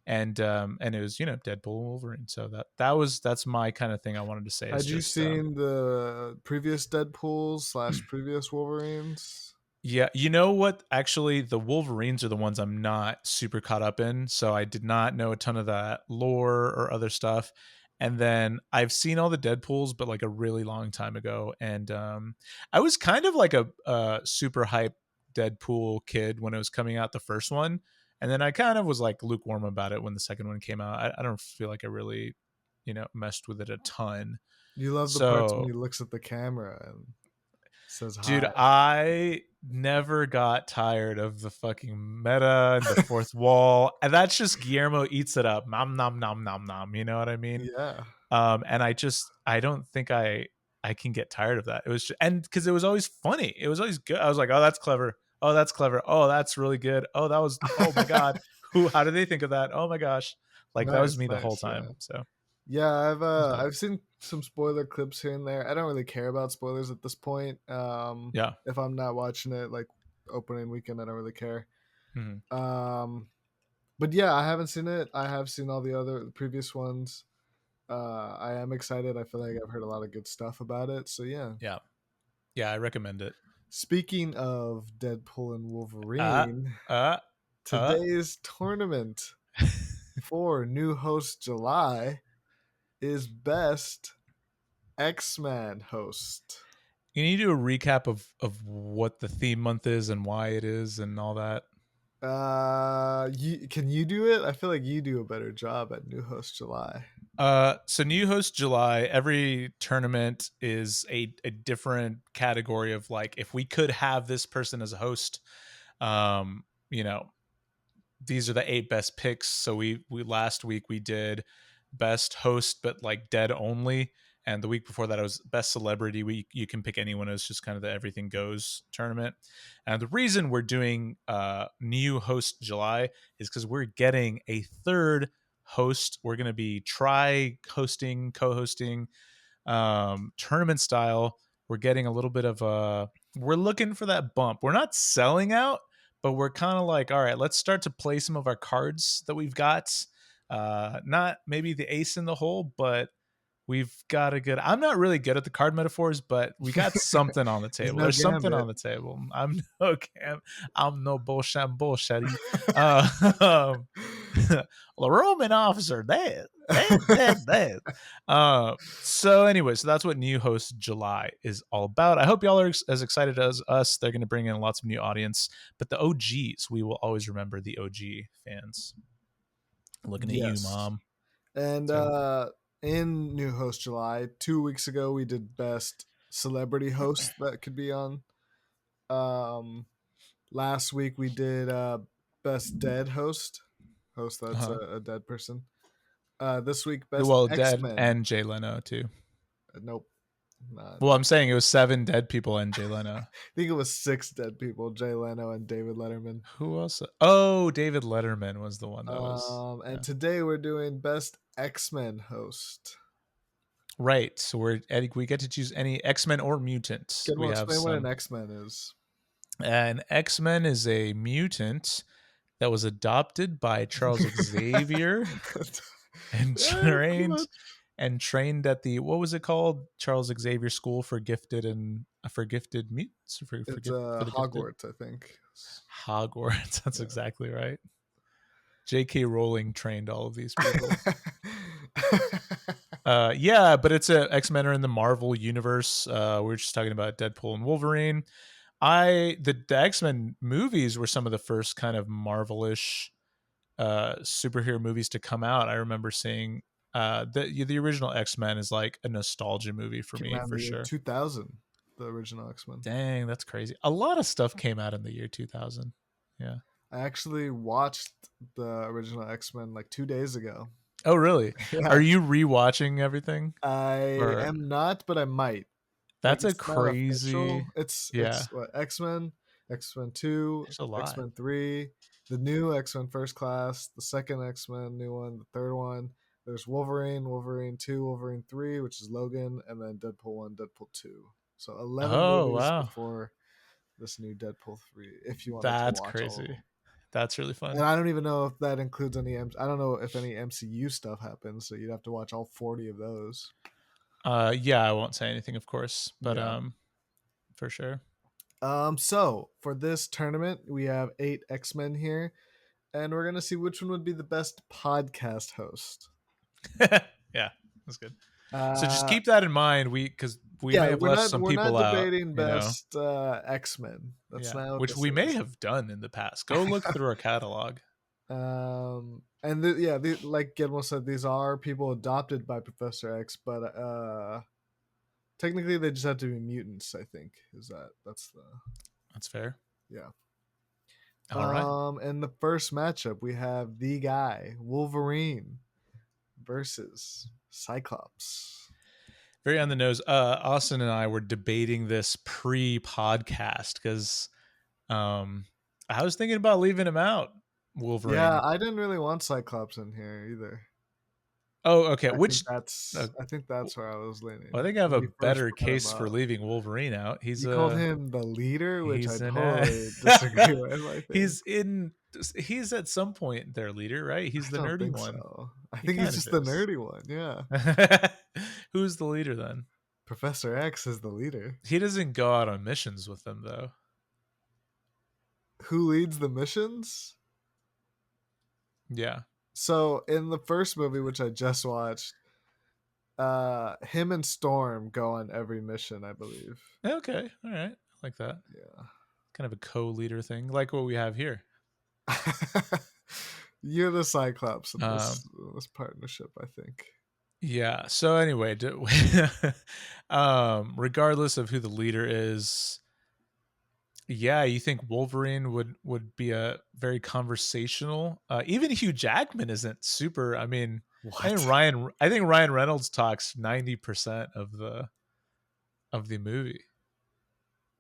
Speaker 1: And it was, Deadpool and Wolverine. So that's my kind of thing I wanted to say. Is
Speaker 2: Had you
Speaker 1: just
Speaker 2: seen the previous Deadpools / previous Wolverines?
Speaker 1: yeah, you know what? Actually, the Wolverines are the ones I'm not super caught up in, so I did not know a ton of that lore or other stuff. And then I've seen all the Deadpools, but like a really long time ago. And I was kind of like a super hype Deadpool kid when it was coming out, the first one, and then I kind of was like lukewarm about it when the second one came out. I don't feel like I really, messed with it a ton.
Speaker 2: You love the parts when
Speaker 1: So
Speaker 2: he looks at the camera and says
Speaker 1: dude,
Speaker 2: hi.
Speaker 1: I never got tired of the fucking meta and the fourth wall. And that's just Guillermo eats it up. Nom nom nom nom nom. You know what I mean?
Speaker 2: Yeah.
Speaker 1: And I don't think I can get tired of that. It was and because it was always funny. It was always good. I was like, oh, that's clever. Oh, that's clever. Oh, that's really good. Oh my God. How did they think of that? Oh my gosh. Like that was
Speaker 2: Nice,
Speaker 1: me the whole
Speaker 2: nice, yeah.
Speaker 1: time. So
Speaker 2: Yeah,
Speaker 1: it was dope.
Speaker 2: I've seen some spoiler clips here and there. I don't really care about spoilers at this point.
Speaker 1: Yeah.
Speaker 2: If I'm not watching it like opening weekend, I don't really care.
Speaker 1: Mhm.
Speaker 2: But yeah, I haven't seen it. I have seen all the previous ones. I am excited. I feel like I've heard a lot of good stuff about it. So yeah.
Speaker 1: Yeah. Yeah, I recommend it.
Speaker 2: Speaking of Deadpool and
Speaker 1: Uh
Speaker 2: Wolverine,
Speaker 1: uh
Speaker 2: today's tournament for New Host July is Best X-Men Host.
Speaker 1: Can you do a recap of what the theme month is and why it is and all that?
Speaker 2: Can you do it? I feel like you do a better job at New Host July.
Speaker 1: So New Host July, every tournament is a different category of like, if we could have this person as a host, um, you know, these are the 8 best picks. So we last week we did best host, but like dead only. And the week before that, it was best celebrity. You can pick anyone. It's just kind of the everything goes tournament. And the reason we're doing New Host July is because we're getting a third host. We're going to be hosting, co-hosting, tournament style. We're getting a little bit of we're looking for that bump. We're not selling out, but we're kind of like, all right, let's start to play some of our cards that we've got. Not maybe the ace in the hole, but we've got a good. I'm not really good at the card metaphors, but we got something on the
Speaker 2: There's
Speaker 1: table.
Speaker 2: no
Speaker 1: There's something
Speaker 2: gambit.
Speaker 1: on the table. I'm no bullshitty. The Romanoffs are dead. Dead. So anyway, so that's what New Host July is all about. I hope y'all are as excited as us. They're going to bring in lots of new audience, but the OGs, we will always remember the OG fans. Looking at you,
Speaker 2: Yes.
Speaker 1: Mom.
Speaker 2: And
Speaker 1: So,
Speaker 2: in New Host July, 2 weeks ago, we did Best Celebrity Host that could be on. Last week we did Best Dead Host. Host that's a dead person. This week, Best
Speaker 1: well, dead
Speaker 2: X-Men.
Speaker 1: and Jay Leno too.
Speaker 2: Nope. Not.
Speaker 1: Well, I'm saying it was 7 dead people and Jay Leno.
Speaker 2: I think it was 6 dead people: Jay Leno and David Letterman.
Speaker 1: Who else? Oh, David Letterman was the one that was.
Speaker 2: And today we're doing Best X-Men Host.
Speaker 1: Right. So we get to choose any X-Men or mutants.
Speaker 2: Can
Speaker 1: We
Speaker 2: you
Speaker 1: have
Speaker 2: explain what an
Speaker 1: some.
Speaker 2: X-Men is?
Speaker 1: An X-Men is a mutant that was adopted by Charles Xavier and trained at the, what was it called? Charles Xavier School for Gifted Mutants.
Speaker 2: It's
Speaker 1: For the gifted.
Speaker 2: Hogwarts, I think.
Speaker 1: Hogwarts. That's exactly right. J.K. Rowling trained all of these people. Yeah, but it's X-Men are in the Marvel universe. We were just talking about Deadpool and Wolverine. The X-Men movies were some of the first kind of Marvel-ish superhero movies to come out. I remember seeing the original X-Men is like a nostalgia movie for
Speaker 2: Came
Speaker 1: me
Speaker 2: out in
Speaker 1: for
Speaker 2: the year
Speaker 1: sure.
Speaker 2: 2000, the original X-Men.
Speaker 1: Dang, that's crazy. A lot of stuff came out in the year 2000. Yeah.
Speaker 2: I actually watched the original X-Men like 2 days ago.
Speaker 1: Oh, really?
Speaker 2: Yeah.
Speaker 1: Are you rewatching everything?
Speaker 2: I am not, but I might.
Speaker 1: That's
Speaker 2: like,
Speaker 1: a crazy.
Speaker 2: It's
Speaker 1: Yeah.
Speaker 2: what, X-Men, X-Men 2,
Speaker 1: There's a lot.
Speaker 2: X-Men 3, the new X-Men First Class, the second X-Men new one, the third one. There's Wolverine, Wolverine 2, Wolverine 3, which is Logan, and then Deadpool 1, Deadpool 2. So 11
Speaker 1: Oh,
Speaker 2: movies
Speaker 1: wow.
Speaker 2: before this new Deadpool 3. If you wanted to
Speaker 1: That's
Speaker 2: watch all of
Speaker 1: crazy.
Speaker 2: them.
Speaker 1: That's really
Speaker 2: And
Speaker 1: fun.
Speaker 2: I don't even know if that includes any. I don't know if any MCU stuff happens. So you'd have to watch all 40 of those.
Speaker 1: Yeah, I won't say anything, of course, but
Speaker 2: Yeah.
Speaker 1: for sure.
Speaker 2: So for this tournament, we have 8 X-Men here, and we're gonna see which one would be the best podcast host.
Speaker 1: Yeah, that's good.
Speaker 2: Uh,
Speaker 1: So just keep that in mind. Because we may
Speaker 2: yeah,
Speaker 1: have left some
Speaker 2: we're not
Speaker 1: people out,
Speaker 2: debating
Speaker 1: you know.
Speaker 2: best X-Men. That's
Speaker 1: Yeah,
Speaker 2: not what
Speaker 1: which
Speaker 2: this
Speaker 1: we may
Speaker 2: is.
Speaker 1: have done in the past. Go look through our catalog.
Speaker 2: And like Guillermo said, these are people adopted by Professor X, but technically they just have to be mutants. I think
Speaker 1: That's fair.
Speaker 2: yeah.
Speaker 1: All right.
Speaker 2: In the first matchup, we have the guy Wolverine versus Cyclops.
Speaker 1: Very on the nose. Austin and I were debating this pre-podcast because I was thinking about leaving him out. Wolverine.
Speaker 2: Yeah, I didn't really want Cyclops in here either.
Speaker 1: Oh, okay.
Speaker 2: I think that's where I was leaning.
Speaker 1: I think I have
Speaker 2: when
Speaker 1: a
Speaker 2: you first
Speaker 1: better
Speaker 2: brought him
Speaker 1: case for
Speaker 2: up.
Speaker 1: leaving Wolverine out.
Speaker 2: You called him the leader, which I
Speaker 1: he's an
Speaker 2: totally disagree with. I think.
Speaker 1: He's at some point their leader, right? He's
Speaker 2: I
Speaker 1: the
Speaker 2: don't
Speaker 1: nerdy
Speaker 2: think
Speaker 1: one.
Speaker 2: so. I
Speaker 1: He
Speaker 2: think he's
Speaker 1: kind
Speaker 2: just
Speaker 1: of
Speaker 2: the
Speaker 1: is.
Speaker 2: nerdy one. Yeah.
Speaker 1: Who's the leader then?
Speaker 2: Professor X is the leader.
Speaker 1: He doesn't go out on missions with them though.
Speaker 2: Who leads the missions?
Speaker 1: Yeah.
Speaker 2: So in the first movie, which I just watched, him and Storm go on every mission, I believe.
Speaker 1: Okay. All right. I like that.
Speaker 2: Yeah.
Speaker 1: Kind of a co-leader thing, like what we have here.
Speaker 2: You're the Cyclops in this partnership, I think.
Speaker 1: Yeah. So anyway, regardless of who the leader is, yeah, you think Wolverine would be a very conversational. Even Hugh Jackman isn't super. I mean,
Speaker 2: What?
Speaker 1: I think Ryan Reynolds talks 90% of the movie.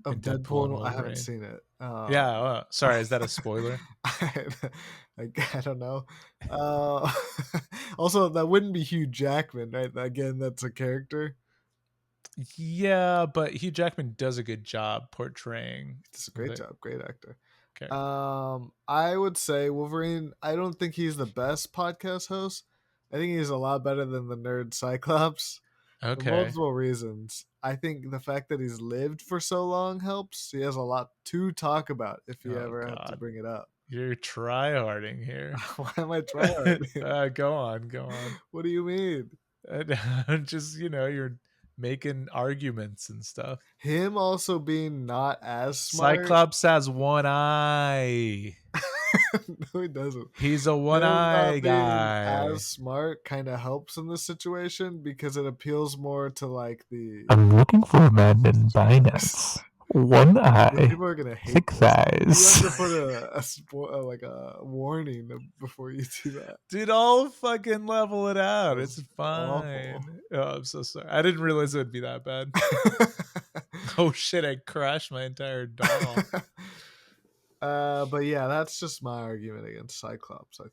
Speaker 2: Of
Speaker 1: in
Speaker 2: Deadpool,
Speaker 1: and
Speaker 2: I haven't
Speaker 1: Wolverine.
Speaker 2: seen it.
Speaker 1: Yeah. Sorry, is that a spoiler?
Speaker 2: I don't know. Also, that wouldn't be Hugh Jackman, right? Again, that's a character.
Speaker 1: Yeah, but Hugh Jackman does a good job portraying.
Speaker 2: It's a great job, great actor.
Speaker 1: Okay.
Speaker 2: I would say Wolverine. I don't think he's the best podcast host. I think he's a lot better than the nerd Cyclops.
Speaker 1: Okay.
Speaker 2: For multiple reasons. I think the fact that he's lived for so long helps. He has a lot to talk about if he ever had to bring it up.
Speaker 1: You're try-harding here.
Speaker 2: Why am I try-harding?
Speaker 1: Go on.
Speaker 2: What do you mean?
Speaker 1: Just, you're making arguments and stuff.
Speaker 2: Him also being not as smart.
Speaker 1: Cyclops has one eye.
Speaker 2: No, he doesn't.
Speaker 1: He's a one-eye guy.
Speaker 2: As smart kind of helps in this situation because it appeals more to like the.
Speaker 6: I'm looking for a man in Binance. One eye.
Speaker 2: People are gonna hate
Speaker 6: 6
Speaker 2: this.
Speaker 6: eyes.
Speaker 2: You have to put a warning before you do that.
Speaker 1: Dude, I'll fucking level it out. It's fine.
Speaker 2: Awful.
Speaker 1: Oh, I'm so sorry. I didn't realize it would be that bad. Oh shit! I crashed my entire doll.
Speaker 2: But yeah, that's just my argument against Cyclops. I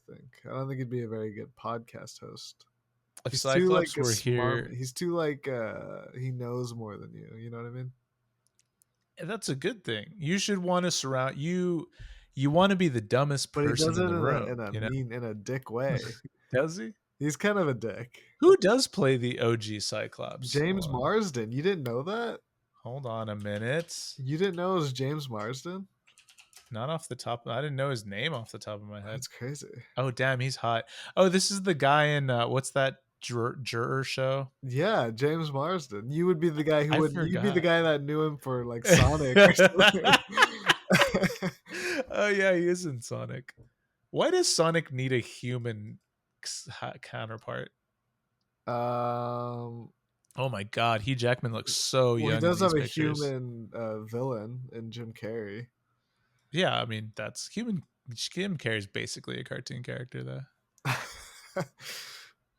Speaker 2: don't think he'd be a very good podcast host.
Speaker 1: If
Speaker 2: He's
Speaker 1: Cyclops
Speaker 2: too,
Speaker 1: were here,
Speaker 2: he's too he knows more than you. You know what I mean?
Speaker 1: That's a good thing. You should want to surround you. You want to be the dumbest person
Speaker 2: but he does
Speaker 1: in
Speaker 2: it
Speaker 1: the room.
Speaker 2: in a dick way.
Speaker 1: Does he?
Speaker 2: He's kind of a dick.
Speaker 1: Who does play the OG Cyclops?
Speaker 2: James Marsden. You didn't know that?
Speaker 1: Hold on a minute.
Speaker 2: You didn't know it was James Marsden?
Speaker 1: Not off the top. I didn't know his name off the top of my head.
Speaker 2: That's crazy.
Speaker 1: Oh, damn, he's hot. Oh, this is the guy in what's that juror show?
Speaker 2: Yeah, James Marsden. You would be the guy you'd be the guy that knew him for like Sonic or something.
Speaker 1: Oh yeah, he is in Sonic. Why does Sonic need a human counterpart? Oh my god, Hugh Jackman looks so young.
Speaker 2: He does have a
Speaker 1: pictures.
Speaker 2: human villain in Jim Carrey.
Speaker 1: Yeah, I mean that's human. Jim Carrey's basically a cartoon character, though.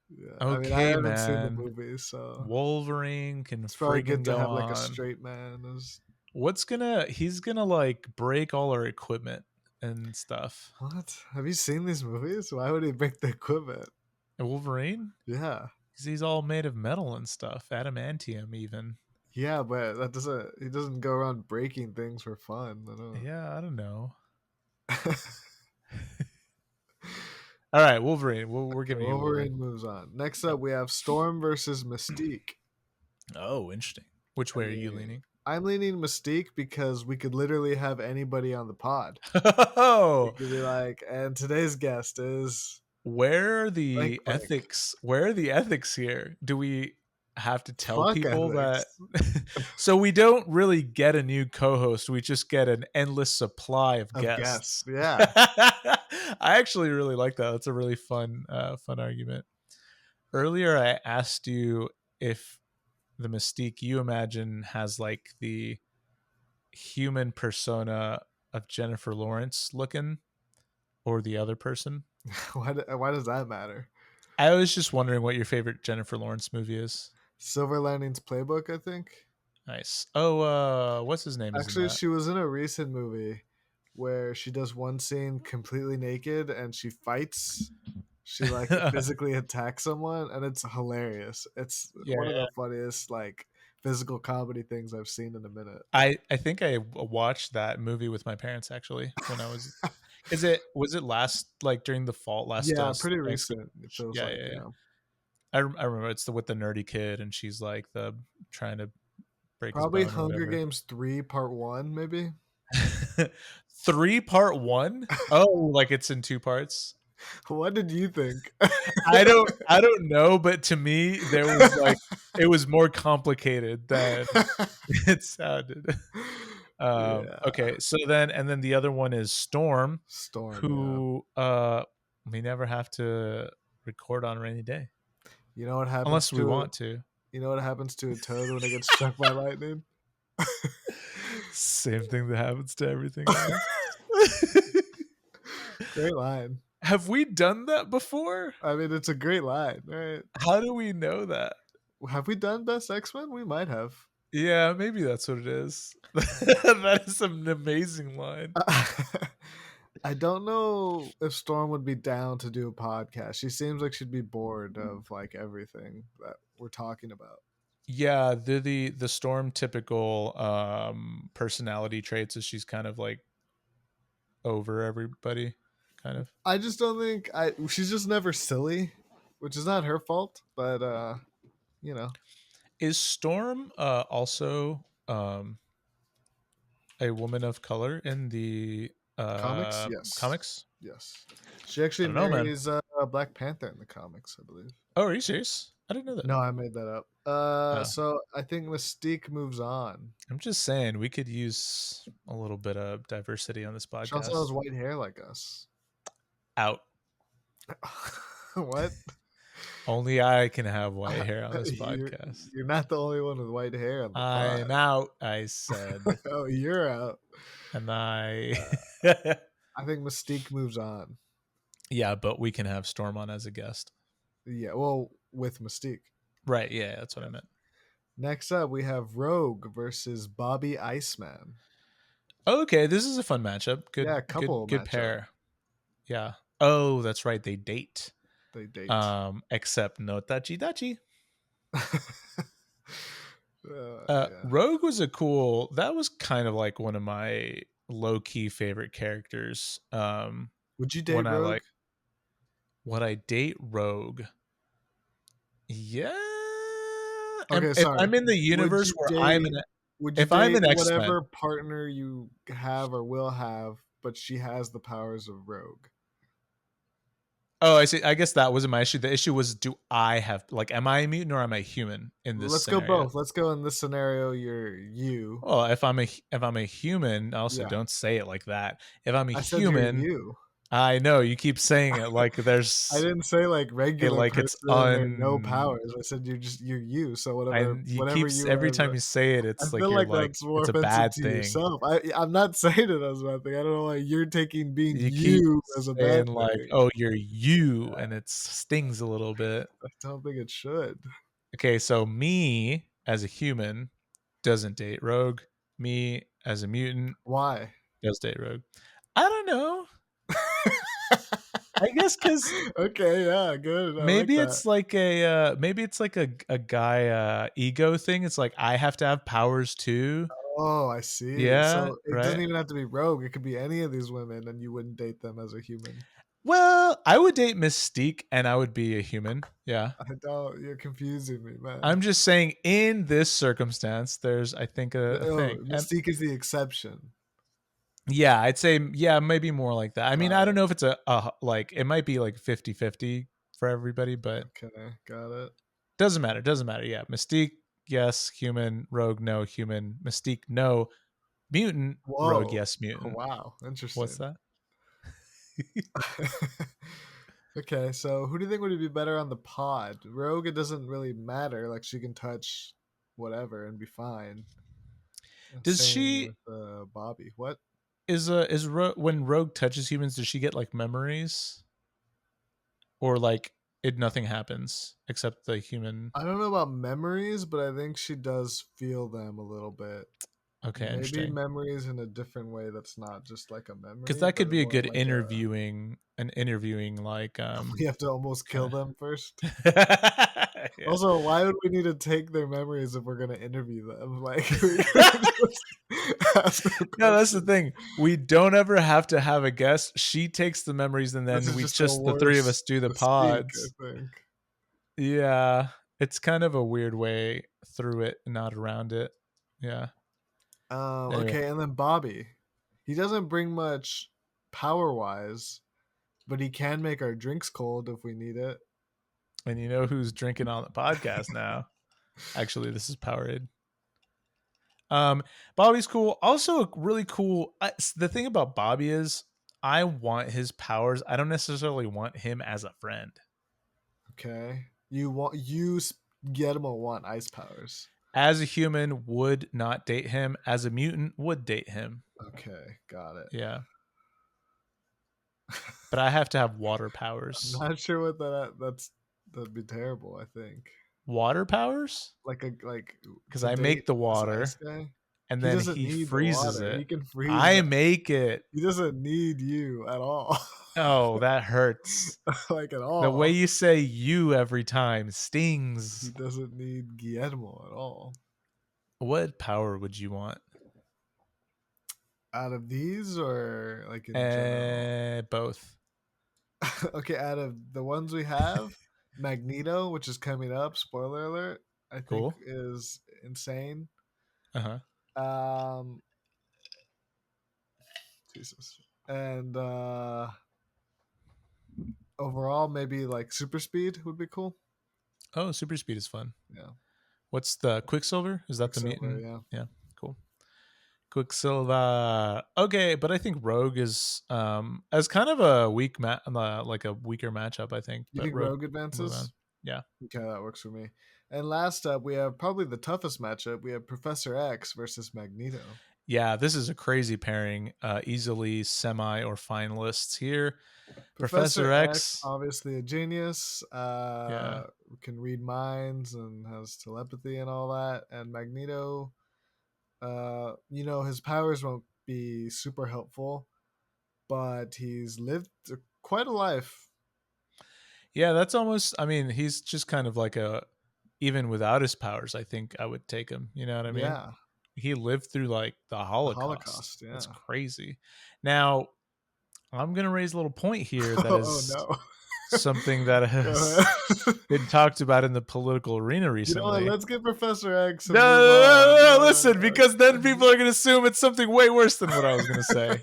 Speaker 2: Yeah,
Speaker 1: okay,
Speaker 2: I haven't
Speaker 1: man.
Speaker 2: seen the movie, so
Speaker 1: Wolverine can.
Speaker 2: It's probably good to have
Speaker 1: on.
Speaker 2: like a straight man.
Speaker 1: He's gonna like break all our equipment and stuff.
Speaker 2: What? Have you seen these movies? Why would he break the equipment?
Speaker 1: Wolverine?
Speaker 2: Yeah.
Speaker 1: Because he's all made of metal and stuff. Adamantium, even.
Speaker 2: Yeah, but that doesn't. He doesn't go around breaking things for fun. I don't.
Speaker 1: Yeah, I don't know. All right, Wolverine. We're
Speaker 2: Okay,
Speaker 1: giving you Wolverine.
Speaker 2: Wolverine moves on. Next up, we have Storm versus Mystique.
Speaker 1: Oh, interesting. Which
Speaker 2: I
Speaker 1: way are you
Speaker 2: mean,
Speaker 1: leaning?
Speaker 2: I'm leaning Mystique because we could literally have anybody on the pod. We
Speaker 1: Oh,
Speaker 2: could be like, and today's guest is
Speaker 1: where are
Speaker 2: blank
Speaker 1: the
Speaker 2: blank.
Speaker 1: ethics? Where are the ethics here? Do we have to tell
Speaker 2: Fuck
Speaker 1: people that?
Speaker 2: ethics.
Speaker 1: So we don't really get a new co-host. We just get an endless supply of
Speaker 2: Of guests.
Speaker 1: guests.
Speaker 2: Yeah.
Speaker 1: I actually really like that. That's a really fun argument. Earlier, I asked you if the Mystique you imagine has like the human persona of Jennifer Lawrence looking, or the other person.
Speaker 2: Why does that matter?
Speaker 1: I was just wondering what your favorite Jennifer Lawrence movie is.
Speaker 2: Silver Linings Playbook, I think.
Speaker 1: Nice. Oh, what's his name is in
Speaker 2: Actually,
Speaker 1: that?
Speaker 2: she was in a recent movie where she does one scene completely naked and she fights. She like physically attacks someone, and it's hilarious. It's
Speaker 1: Yeah,
Speaker 2: one of the funniest like physical comedy things I've seen in a minute.
Speaker 1: I think I watched that movie with my parents actually when I was. Was it last like during the fall last
Speaker 2: Yeah, pretty
Speaker 1: Thanksgiving?
Speaker 2: recent. It feels
Speaker 1: Yeah,
Speaker 2: like,
Speaker 1: yeah, yeah.
Speaker 2: yeah.
Speaker 1: I remember it's the with the nerdy kid and she's like the trying to break his
Speaker 2: Probably
Speaker 1: bone or
Speaker 2: Hunger
Speaker 1: whatever.
Speaker 2: Games 3 Part 1, maybe.
Speaker 1: 3 part 1? Oh, like it's in 2 parts.
Speaker 2: What did you think?
Speaker 1: I don't know, but to me there was like it was more complicated than it sounded.
Speaker 2: Yeah.
Speaker 1: Okay, so then the other one is Storm,
Speaker 2: Storm, yeah.
Speaker 1: who we never have to record on a rainy day
Speaker 2: You know what happens
Speaker 1: unless we
Speaker 2: to
Speaker 1: want to.
Speaker 2: you know what happens to a toad when it gets struck by lightning?
Speaker 1: Same thing that happens to everything else.
Speaker 2: Great line.
Speaker 1: Have we done that before?
Speaker 2: I mean, it's a great line, right?
Speaker 1: How do we know that?
Speaker 2: Have we done Best X-Men? We might have.
Speaker 1: Yeah, maybe that's what it is. That is an amazing line.
Speaker 2: I don't know if Storm would be down to do a podcast. She seems like she'd be bored of like everything that we're talking about.
Speaker 1: Yeah, the Storm typical personality traits is she's kind of like over everybody, kind of.
Speaker 2: I just don't think she's just never silly, which is not her fault, but you know.
Speaker 1: Is Storm also a woman of color in the
Speaker 2: Comics? Yes.
Speaker 1: comics?
Speaker 2: Yes. She
Speaker 1: I
Speaker 2: actually
Speaker 1: don't know, man.
Speaker 2: marries Black Panther in the comics, I believe.
Speaker 1: Oh, are you serious? I didn't know that.
Speaker 2: No, I made that up.
Speaker 1: Oh.
Speaker 2: So I think Mystique moves on.
Speaker 1: I'm just saying we could use a little bit of diversity on this
Speaker 2: She also has
Speaker 1: podcast.
Speaker 2: white hair like us.
Speaker 1: Out.
Speaker 2: What?
Speaker 1: Only I can have white hair on this
Speaker 2: You're,
Speaker 1: podcast.
Speaker 2: you're not the only one with white hair on the
Speaker 1: I'm
Speaker 2: pod.
Speaker 1: out, I said.
Speaker 2: Oh, you're out.
Speaker 1: And I
Speaker 2: I think Mystique moves on.
Speaker 1: Yeah, but we can have Storm on as a guest.
Speaker 2: Yeah, well, with Mystique.
Speaker 1: Right, yeah, that's what I meant.
Speaker 2: Next up, we have Rogue versus Bobby Iceman.
Speaker 1: Okay, this is a fun matchup. Good,
Speaker 2: Yeah, couple
Speaker 1: good
Speaker 2: matchup.
Speaker 1: pair. Yeah. Oh, that's right. They date.
Speaker 2: They date.
Speaker 1: Except no tachi dachi.
Speaker 2: Yeah.
Speaker 1: Rogue was a cool. That was kind of like one of my low key favorite characters.
Speaker 2: Would you date
Speaker 1: when
Speaker 2: Rogue?
Speaker 1: Would I date Rogue? Yeah.
Speaker 2: Okay,
Speaker 1: if
Speaker 2: sorry.
Speaker 1: I'm in the universe where I'm in.
Speaker 2: Would you
Speaker 1: if I'm
Speaker 2: date
Speaker 1: an X-Men,
Speaker 2: whatever partner you have or will have, but she has the powers of Rogue?
Speaker 1: Oh, I see. I guess that wasn't my issue. The issue was, do I have am I a mutant or am I human in this?
Speaker 2: Let's
Speaker 1: scenario?
Speaker 2: go both. Let's go in this scenario. You're you.
Speaker 1: Well, if I'm a human, also
Speaker 2: Yeah.
Speaker 1: don't say it like that. If I'm a
Speaker 2: I said
Speaker 1: human,
Speaker 2: you're you.
Speaker 1: I know you keep saying it like there's.
Speaker 2: I didn't say like regular
Speaker 1: like
Speaker 2: person
Speaker 1: it's
Speaker 2: or no powers. I said you're you. So whatever.
Speaker 1: You
Speaker 2: whatever
Speaker 1: keep
Speaker 2: you
Speaker 1: every
Speaker 2: are,
Speaker 1: time you say it, it's
Speaker 2: I
Speaker 1: like
Speaker 2: feel
Speaker 1: you're
Speaker 2: like that's more
Speaker 1: it's a
Speaker 2: offensive
Speaker 1: bad
Speaker 2: to
Speaker 1: thing.
Speaker 2: yourself. I'm not saying it as a bad thing. I don't know why you're taking being
Speaker 1: You
Speaker 2: you
Speaker 1: keep
Speaker 2: as a
Speaker 1: saying
Speaker 2: bad
Speaker 1: like,
Speaker 2: thing.
Speaker 1: oh, you're you, and it stings a little bit.
Speaker 2: I don't think it should.
Speaker 1: Okay, so me as a human doesn't date Rogue. Me as a mutant
Speaker 2: Why?
Speaker 1: does date Rogue. I don't know. I guess because
Speaker 2: Okay, yeah, good. I like
Speaker 1: maybe
Speaker 2: that.
Speaker 1: it's like a guy ego thing. It's like I have to have powers too.
Speaker 2: Oh, I see.
Speaker 1: Yeah,
Speaker 2: So it doesn't
Speaker 1: right.
Speaker 2: even have to be Rogue. It could be any of these women, and you wouldn't date them as a human.
Speaker 1: Well, I would date Mystique and I would be a human. Yeah.
Speaker 2: I don't. You're confusing me, man.
Speaker 1: I'm just saying in this circumstance, there's I think a
Speaker 2: Oh,
Speaker 1: thing. And
Speaker 2: Mystique is the exception.
Speaker 1: yeah, I'd say yeah, maybe more like that. I mean,
Speaker 2: Got
Speaker 1: I
Speaker 2: it.
Speaker 1: don't know if it's a like it might be like 50-50 for everybody, but
Speaker 2: Okay, got it.
Speaker 1: doesn't matter. Doesn't matter. Yeah. Mystique, yes, human, rogue, no, human, Mystique, no, mutant, rogue,
Speaker 2: Whoa.
Speaker 1: yes, mutant.
Speaker 2: Wow,
Speaker 1: What's
Speaker 2: interesting.
Speaker 1: that?
Speaker 2: Okay, so who do you think would be better on the pod? Rogue, it doesn't really matter. Like she can touch whatever and be fine.
Speaker 1: Does
Speaker 2: Same
Speaker 1: she
Speaker 2: with Bobby. What?
Speaker 1: when Rogue touches humans, does she get like memories? Or like nothing happens except the human.
Speaker 2: I don't know about memories, but I think she does feel them a little bit.
Speaker 1: Okay,
Speaker 2: Maybe
Speaker 1: interesting.
Speaker 2: memories in a different way that's not just like a
Speaker 1: Because
Speaker 2: memory,
Speaker 1: that could
Speaker 2: but
Speaker 1: be a
Speaker 2: more
Speaker 1: good
Speaker 2: like a
Speaker 1: interviewing like
Speaker 2: we have to almost kill
Speaker 1: kinda
Speaker 2: them first.
Speaker 1: yeah.
Speaker 2: Also, why would we need to take their memories if we're gonna interview them? Like we could just ask them
Speaker 1: No, that's the
Speaker 2: questions.
Speaker 1: thing. We don't ever have to have a guest. She takes the memories and
Speaker 2: This
Speaker 1: then
Speaker 2: is
Speaker 1: we
Speaker 2: just a
Speaker 1: just the three of
Speaker 2: worse
Speaker 1: us do the
Speaker 2: Mystique,
Speaker 1: pods.
Speaker 2: I think.
Speaker 1: Yeah. It's kind of a weird way through it, not around it. Yeah. Anyway.
Speaker 2: Okay, and then Bobby. He doesn't bring much power wise, but he can make our drinks cold if we need it.
Speaker 1: And you know who's drinking on the podcast now? Actually, this is Powerade. Bobby's cool. Also, really cool. The thing about Bobby is, I want his powers. I don't necessarily want him as a friend.
Speaker 2: Okay. Guillermo want ice powers.
Speaker 1: As a human, would not date him. As a mutant, would date him.
Speaker 2: Okay, got it.
Speaker 1: Yeah. But I have to have water powers.
Speaker 2: I'm not sure what that'd be terrible, I think.
Speaker 1: Water powers?
Speaker 2: Because
Speaker 1: I make the water,
Speaker 2: ice guy.
Speaker 1: and
Speaker 2: He
Speaker 1: then
Speaker 2: doesn't
Speaker 1: he
Speaker 2: need the
Speaker 1: freezes
Speaker 2: water.
Speaker 1: it.
Speaker 2: He can freeze
Speaker 1: I
Speaker 2: it.
Speaker 1: make it.
Speaker 2: He doesn't need you at all.
Speaker 1: Oh, that hurts.
Speaker 2: Like at all.
Speaker 1: The way you say "you" every time
Speaker 2: He
Speaker 1: stings.
Speaker 2: doesn't need Guillermo at all.
Speaker 1: What power would you want?
Speaker 2: Out of these or like in general?
Speaker 1: Both.
Speaker 2: Okay, out of the ones we have, Magneto, which is coming up, spoiler alert, I think
Speaker 1: Cool.
Speaker 2: is insane.
Speaker 1: Uh-huh.
Speaker 2: Jesus. And overall, maybe like super speed would be cool.
Speaker 1: Oh, super speed is fun.
Speaker 2: Yeah.
Speaker 1: What's the Quicksilver? Is that
Speaker 2: Quicksilver,
Speaker 1: the mutant?
Speaker 2: yeah.
Speaker 1: Yeah, cool. Quicksilver. Okay, but I think Rogue is as kind of a weak like a weaker matchup, I think.
Speaker 2: You
Speaker 1: But
Speaker 2: think
Speaker 1: Rogue
Speaker 2: Rogue advances?
Speaker 1: Yeah.
Speaker 2: Okay, that works for me. And last up, we have probably the toughest matchup. We have Professor X versus Magneto.
Speaker 1: Yeah, this is a crazy pairing. Easily semi or finalists here. Professor X,
Speaker 2: obviously a genius.
Speaker 1: Yeah.
Speaker 2: Can read minds and has telepathy and all that. And Magneto, his powers won't be super helpful, but he's lived quite a life.
Speaker 1: Yeah, that's almost. I mean, he's just kind of like even without his powers, I think I would take him. You know what I mean?
Speaker 2: Yeah.
Speaker 1: He lived through like the Holocaust.
Speaker 2: Yeah.
Speaker 1: That's crazy. Now, I'm gonna raise a little point here that is something that has been talked about in the political arena recently.
Speaker 2: You know what? Let's get Professor X.
Speaker 1: No, listen, because then people are gonna assume it's something way worse than what I was gonna say.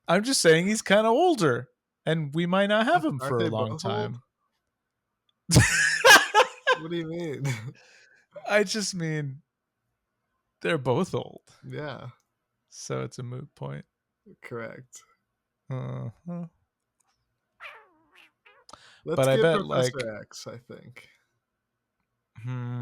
Speaker 1: I'm just saying he's kind of older, and we might not have him for a long time.
Speaker 2: What do you mean?
Speaker 1: I just mean they're both old.
Speaker 2: Yeah.
Speaker 1: So it's a moot point.
Speaker 2: Correct.
Speaker 1: Uh-huh.
Speaker 2: Let's get Professor X, I think.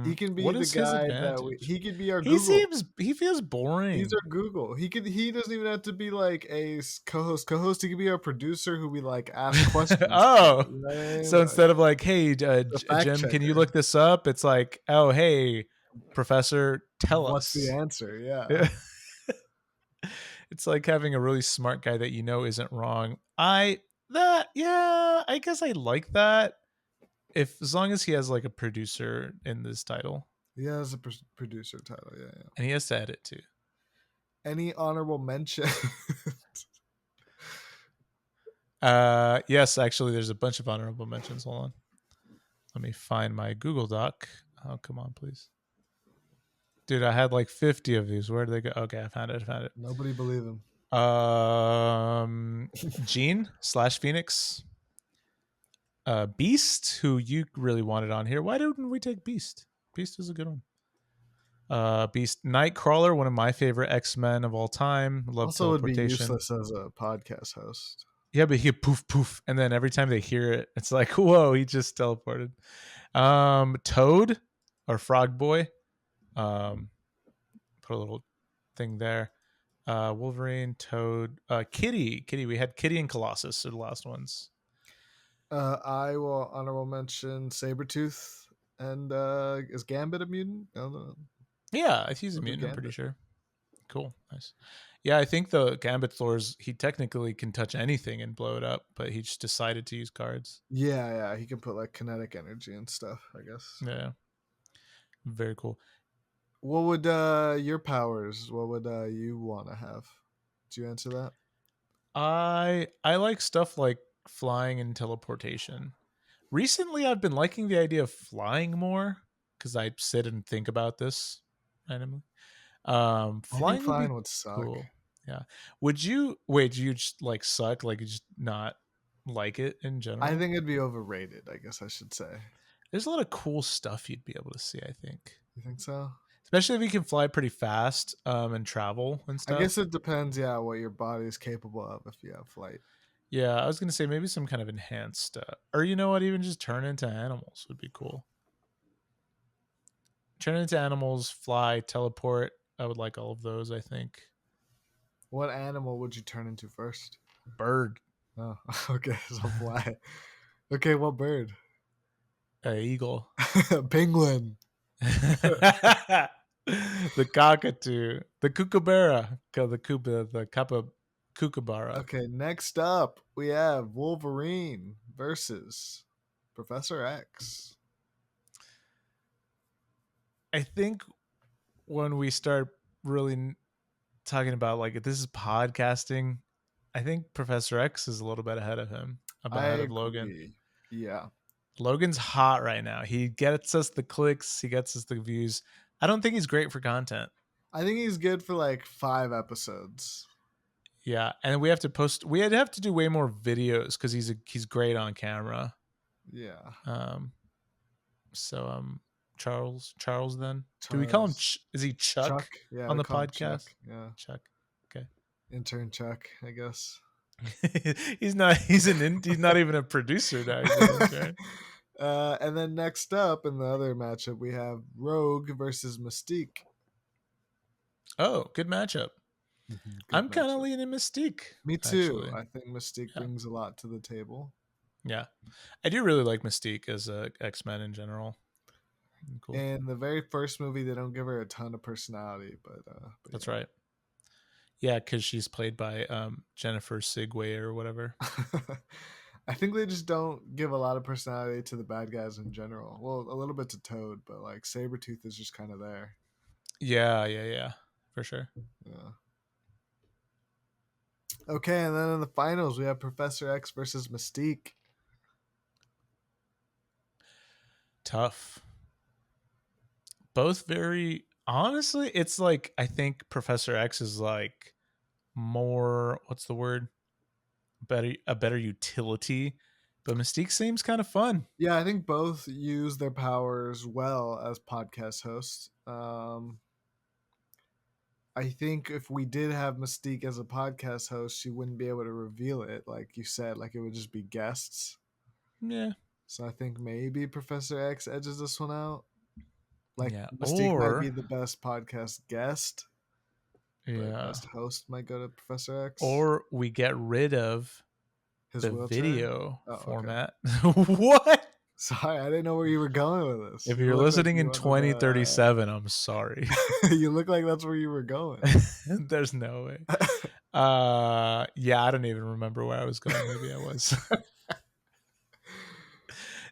Speaker 2: He can be the guy that he could be our Google.
Speaker 1: He feels boring.
Speaker 2: He's our Google. He doesn't even have to be like a co-host. He could be our producer who we like ask questions.
Speaker 1: Oh,
Speaker 2: right?
Speaker 1: So instead of like, hey, Jim, can you look this up? It's like, oh, hey, Professor, tell us.
Speaker 2: What's the answer? Yeah.
Speaker 1: It's like having a really smart guy that you know isn't wrong. I I guess I like that. As long as he has like a producer in this title.
Speaker 2: He has a producer title, yeah.
Speaker 1: And he has to edit too.
Speaker 2: Any honorable mention?
Speaker 1: Yes, actually, there's a bunch of honorable mentions. Hold on. Let me find my Google Doc. Oh, come on, please. Dude, I had like 50 of these. Where did they go? Okay, I found it.
Speaker 2: Nobody believe him.
Speaker 1: Jean / Phoenix. Beast, who you really wanted on here. Why didn't we take Beast? Beast is a good one. Beast, Nightcrawler, one of my favorite X-Men of all time. Love
Speaker 2: also would be
Speaker 1: teleportation.
Speaker 2: useless as a podcast host.
Speaker 1: Yeah, but he poof, and then every time they hear it, it's like, whoa, he just teleported. Toad or Frog Boy. Put a little thing there. Wolverine, Toad, Kitty. We had Kitty and Colossus are the last ones.
Speaker 2: I will honorable mention Sabretooth and is Gambit a mutant? I don't know.
Speaker 1: Yeah, he's a mutant, I'm pretty sure. Cool, nice. Yeah, I think the Gambit floors, he technically can touch anything and blow it up, but he just decided to use cards.
Speaker 2: Yeah, he can put like kinetic energy and stuff, I guess.
Speaker 1: Yeah. Very cool.
Speaker 2: What would your powers? What would you want to have? Do you answer that?
Speaker 1: I like stuff like flying and teleportation. Recently, I've been liking the idea of flying more because I sit and think about this randomly. Flying
Speaker 2: would suck.
Speaker 1: Cool. Yeah. Would you wait? Do you just like suck? Like you just not like it in general?
Speaker 2: I think it'd be overrated. I guess I should say.
Speaker 1: There's a lot of cool stuff you'd be able to see. I think.
Speaker 2: You think so?
Speaker 1: Especially if you can fly pretty fast and travel and stuff.
Speaker 2: I guess it depends, yeah, what your body is capable of if you have flight.
Speaker 1: Yeah, I was gonna say maybe some kind of enhanced, or you know what, even just turn into animals would be cool. Turn into animals, fly, teleport. I would like all of those. I think.
Speaker 2: What animal would you turn into first?
Speaker 1: Bird.
Speaker 2: Oh, okay, so fly. Okay, what bird?
Speaker 1: Eagle.
Speaker 2: Penguin.
Speaker 1: The cockatoo, the kookaburra, the kookaburra.
Speaker 2: Okay, next up we have Wolverine versus Professor X.
Speaker 1: I think when we start really talking about like if this is podcasting, I think Professor X is a little bit ahead of him, ahead of Logan.
Speaker 2: Yeah.
Speaker 1: Logan's hot right now. He gets us the clicks. He gets us the views. I don't think he's great for content.
Speaker 2: I think he's good for like 5 episodes.
Speaker 1: Yeah, and we have to post. We have to do way more videos because he's great on camera.
Speaker 2: Yeah.
Speaker 1: Charles then. Do we call him? Is he Chuck?
Speaker 2: Yeah,
Speaker 1: on the podcast.
Speaker 2: Chuck. Yeah.
Speaker 1: Chuck. Okay.
Speaker 2: Intern Chuck, I guess.
Speaker 1: He's not. He's not even a producer now. He's an intern.
Speaker 2: And then next up in the other matchup, we have Rogue versus Mystique.
Speaker 1: Oh, good matchup. I'm kind of leaning Mystique.
Speaker 2: Me too.
Speaker 1: Actually.
Speaker 2: I think Mystique brings a lot to the table.
Speaker 1: Yeah, I do really like Mystique as a X-Men in general.
Speaker 2: Cool. In the very first movie, they don't give her a ton of personality, but
Speaker 1: that's right. Yeah, because she's played by Jennifer Sigway or whatever.
Speaker 2: I think they just don't give a lot of personality to the bad guys in general. Well, a little bit to Toad, but like Sabretooth is just kind of there.
Speaker 1: Yeah, for sure.
Speaker 2: Yeah. Okay, and then in the finals, we have Professor X versus Mystique.
Speaker 1: Tough. Both very... Honestly, it's like, I think Professor X is like more... What's the word? A better utility. But Mystique seems kind of fun.
Speaker 2: Yeah, I think both use their powers well as podcast hosts. I think if we did have Mystique as a podcast host, she wouldn't be able to reveal it, like you said. Like, it would just be guests.
Speaker 1: Yeah.
Speaker 2: So I think maybe Professor X edges this one out. Like, Mystique might be the best podcast guest.
Speaker 1: Yeah.
Speaker 2: Best host might go to Professor X.
Speaker 1: Or we get rid of
Speaker 2: his
Speaker 1: the
Speaker 2: wheelchair?
Speaker 1: video format. Okay. What?
Speaker 2: Sorry, I didn't know where you were going with this.
Speaker 1: If you're listening in 2037, I'm sorry.
Speaker 2: You look like that's where you were going.
Speaker 1: There's no way. Yeah, I don't even remember where I was going. Maybe I was.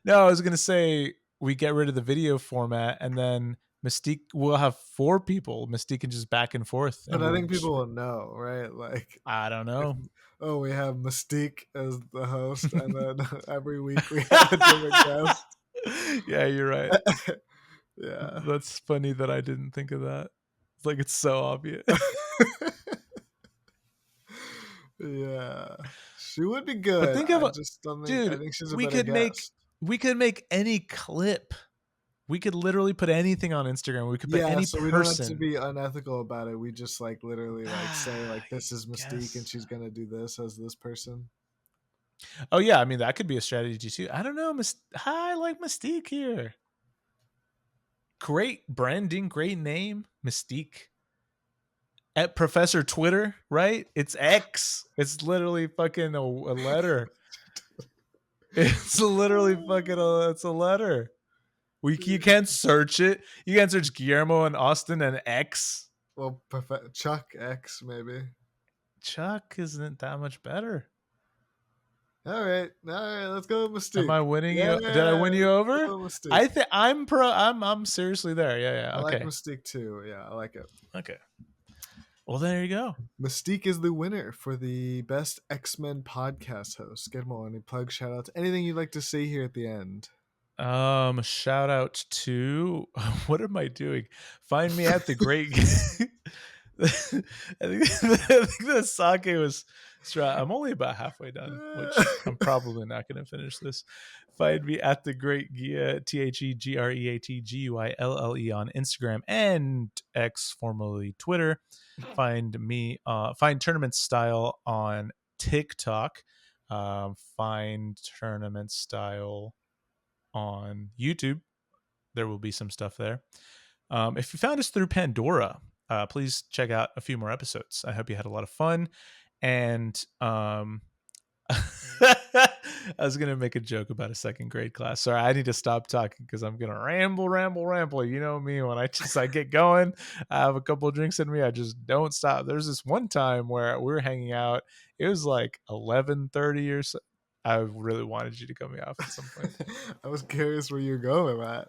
Speaker 1: No, I was gonna say we get rid of the video format, and then Mystique will have 4 people. Mystique can just back and forth,
Speaker 2: But
Speaker 1: and
Speaker 2: I
Speaker 1: we'll.
Speaker 2: think people will know, right? Like,
Speaker 1: I don't
Speaker 2: if,
Speaker 1: know.
Speaker 2: we have Mystique as the host, and then every week we have a different guest.
Speaker 1: Yeah, you're right.
Speaker 2: Yeah.
Speaker 1: That's funny that I didn't think of that. It's like it's so obvious.
Speaker 2: Yeah. She would be good.
Speaker 1: But think of
Speaker 2: I
Speaker 1: a
Speaker 2: just don't think. I
Speaker 1: dude.
Speaker 2: think she's a
Speaker 1: We
Speaker 2: better
Speaker 1: could make
Speaker 2: guest.
Speaker 1: we could make any clip. We could literally put anything on Instagram. We could put
Speaker 2: Yeah,
Speaker 1: any
Speaker 2: so we don't have to
Speaker 1: person.
Speaker 2: be unethical about it. We just like literally like say like
Speaker 1: I
Speaker 2: this is Mystique and
Speaker 1: guess.
Speaker 2: she's gonna do this as this person.
Speaker 1: Oh yeah, I mean that could be a strategy too. I don't know. I like Mystique here. Great branding, great name, Mystique. At Professor Twitter, right? It's X. It's literally fucking a letter. It's literally fucking it's a letter. You can't search it. You can't search Guillermo and Austin and X.
Speaker 2: Well, Chuck X maybe.
Speaker 1: Chuck isn't that much better.
Speaker 2: All right, let's go with Mystique.
Speaker 1: Am I winning
Speaker 2: Yeah,
Speaker 1: you? Did I win you
Speaker 2: let's
Speaker 1: over?
Speaker 2: go with Mystique.
Speaker 1: I think I'm pro. I'm seriously there. Yeah.
Speaker 2: I like
Speaker 1: Okay.
Speaker 2: Mystique too. Yeah, I like it.
Speaker 1: Okay. Well, there you go.
Speaker 2: Mystique is the winner for the best X-Men podcast host. Guillermo, any plug, shout outs, anything you'd like to say here at the end?
Speaker 1: Shout out to what am I doing? Find me at the great. I think the sake was. I'm only about halfway done, which I'm probably not going to finish this. Find me at the great Gia, TheGreatGuille on Instagram and X, formerly Twitter. Find me, find Tournament Style on TikTok. Find Tournament Style on YouTube. There will be some stuff there. If you found us through Pandora, please check out a few more episodes. I hope you had a lot of fun. And I was gonna make a joke about a second grade class. Sorry, I need to stop talking because I'm gonna ramble. You know me, when I get going, I have a couple of drinks in me, I just don't stop. There's this one time where we were hanging out. It was like 11:30 or so. I really wanted you to cut me off at some point.
Speaker 2: I was curious where you're going with that.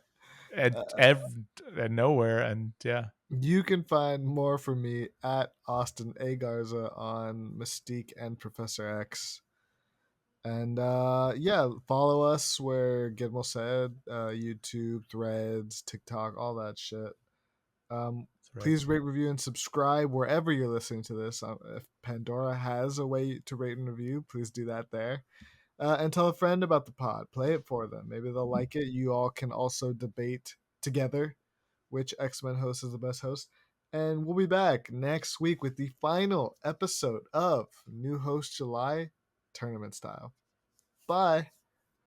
Speaker 1: At nowhere, and yeah.
Speaker 2: You can find more from me at Austin A. Garza on Mystique and Professor X. And yeah, follow us where Gizmo said, YouTube, Threads, TikTok, all that shit. Please rate, review, and subscribe wherever you're listening to this. If Pandora has a way to rate and review, please do that there. And tell a friend about the pod. Play it for them. Maybe they'll like it. You all can also debate together which X-Men host is the best host. And we'll be back next week with the final episode of New Host July Tournament Style. Bye.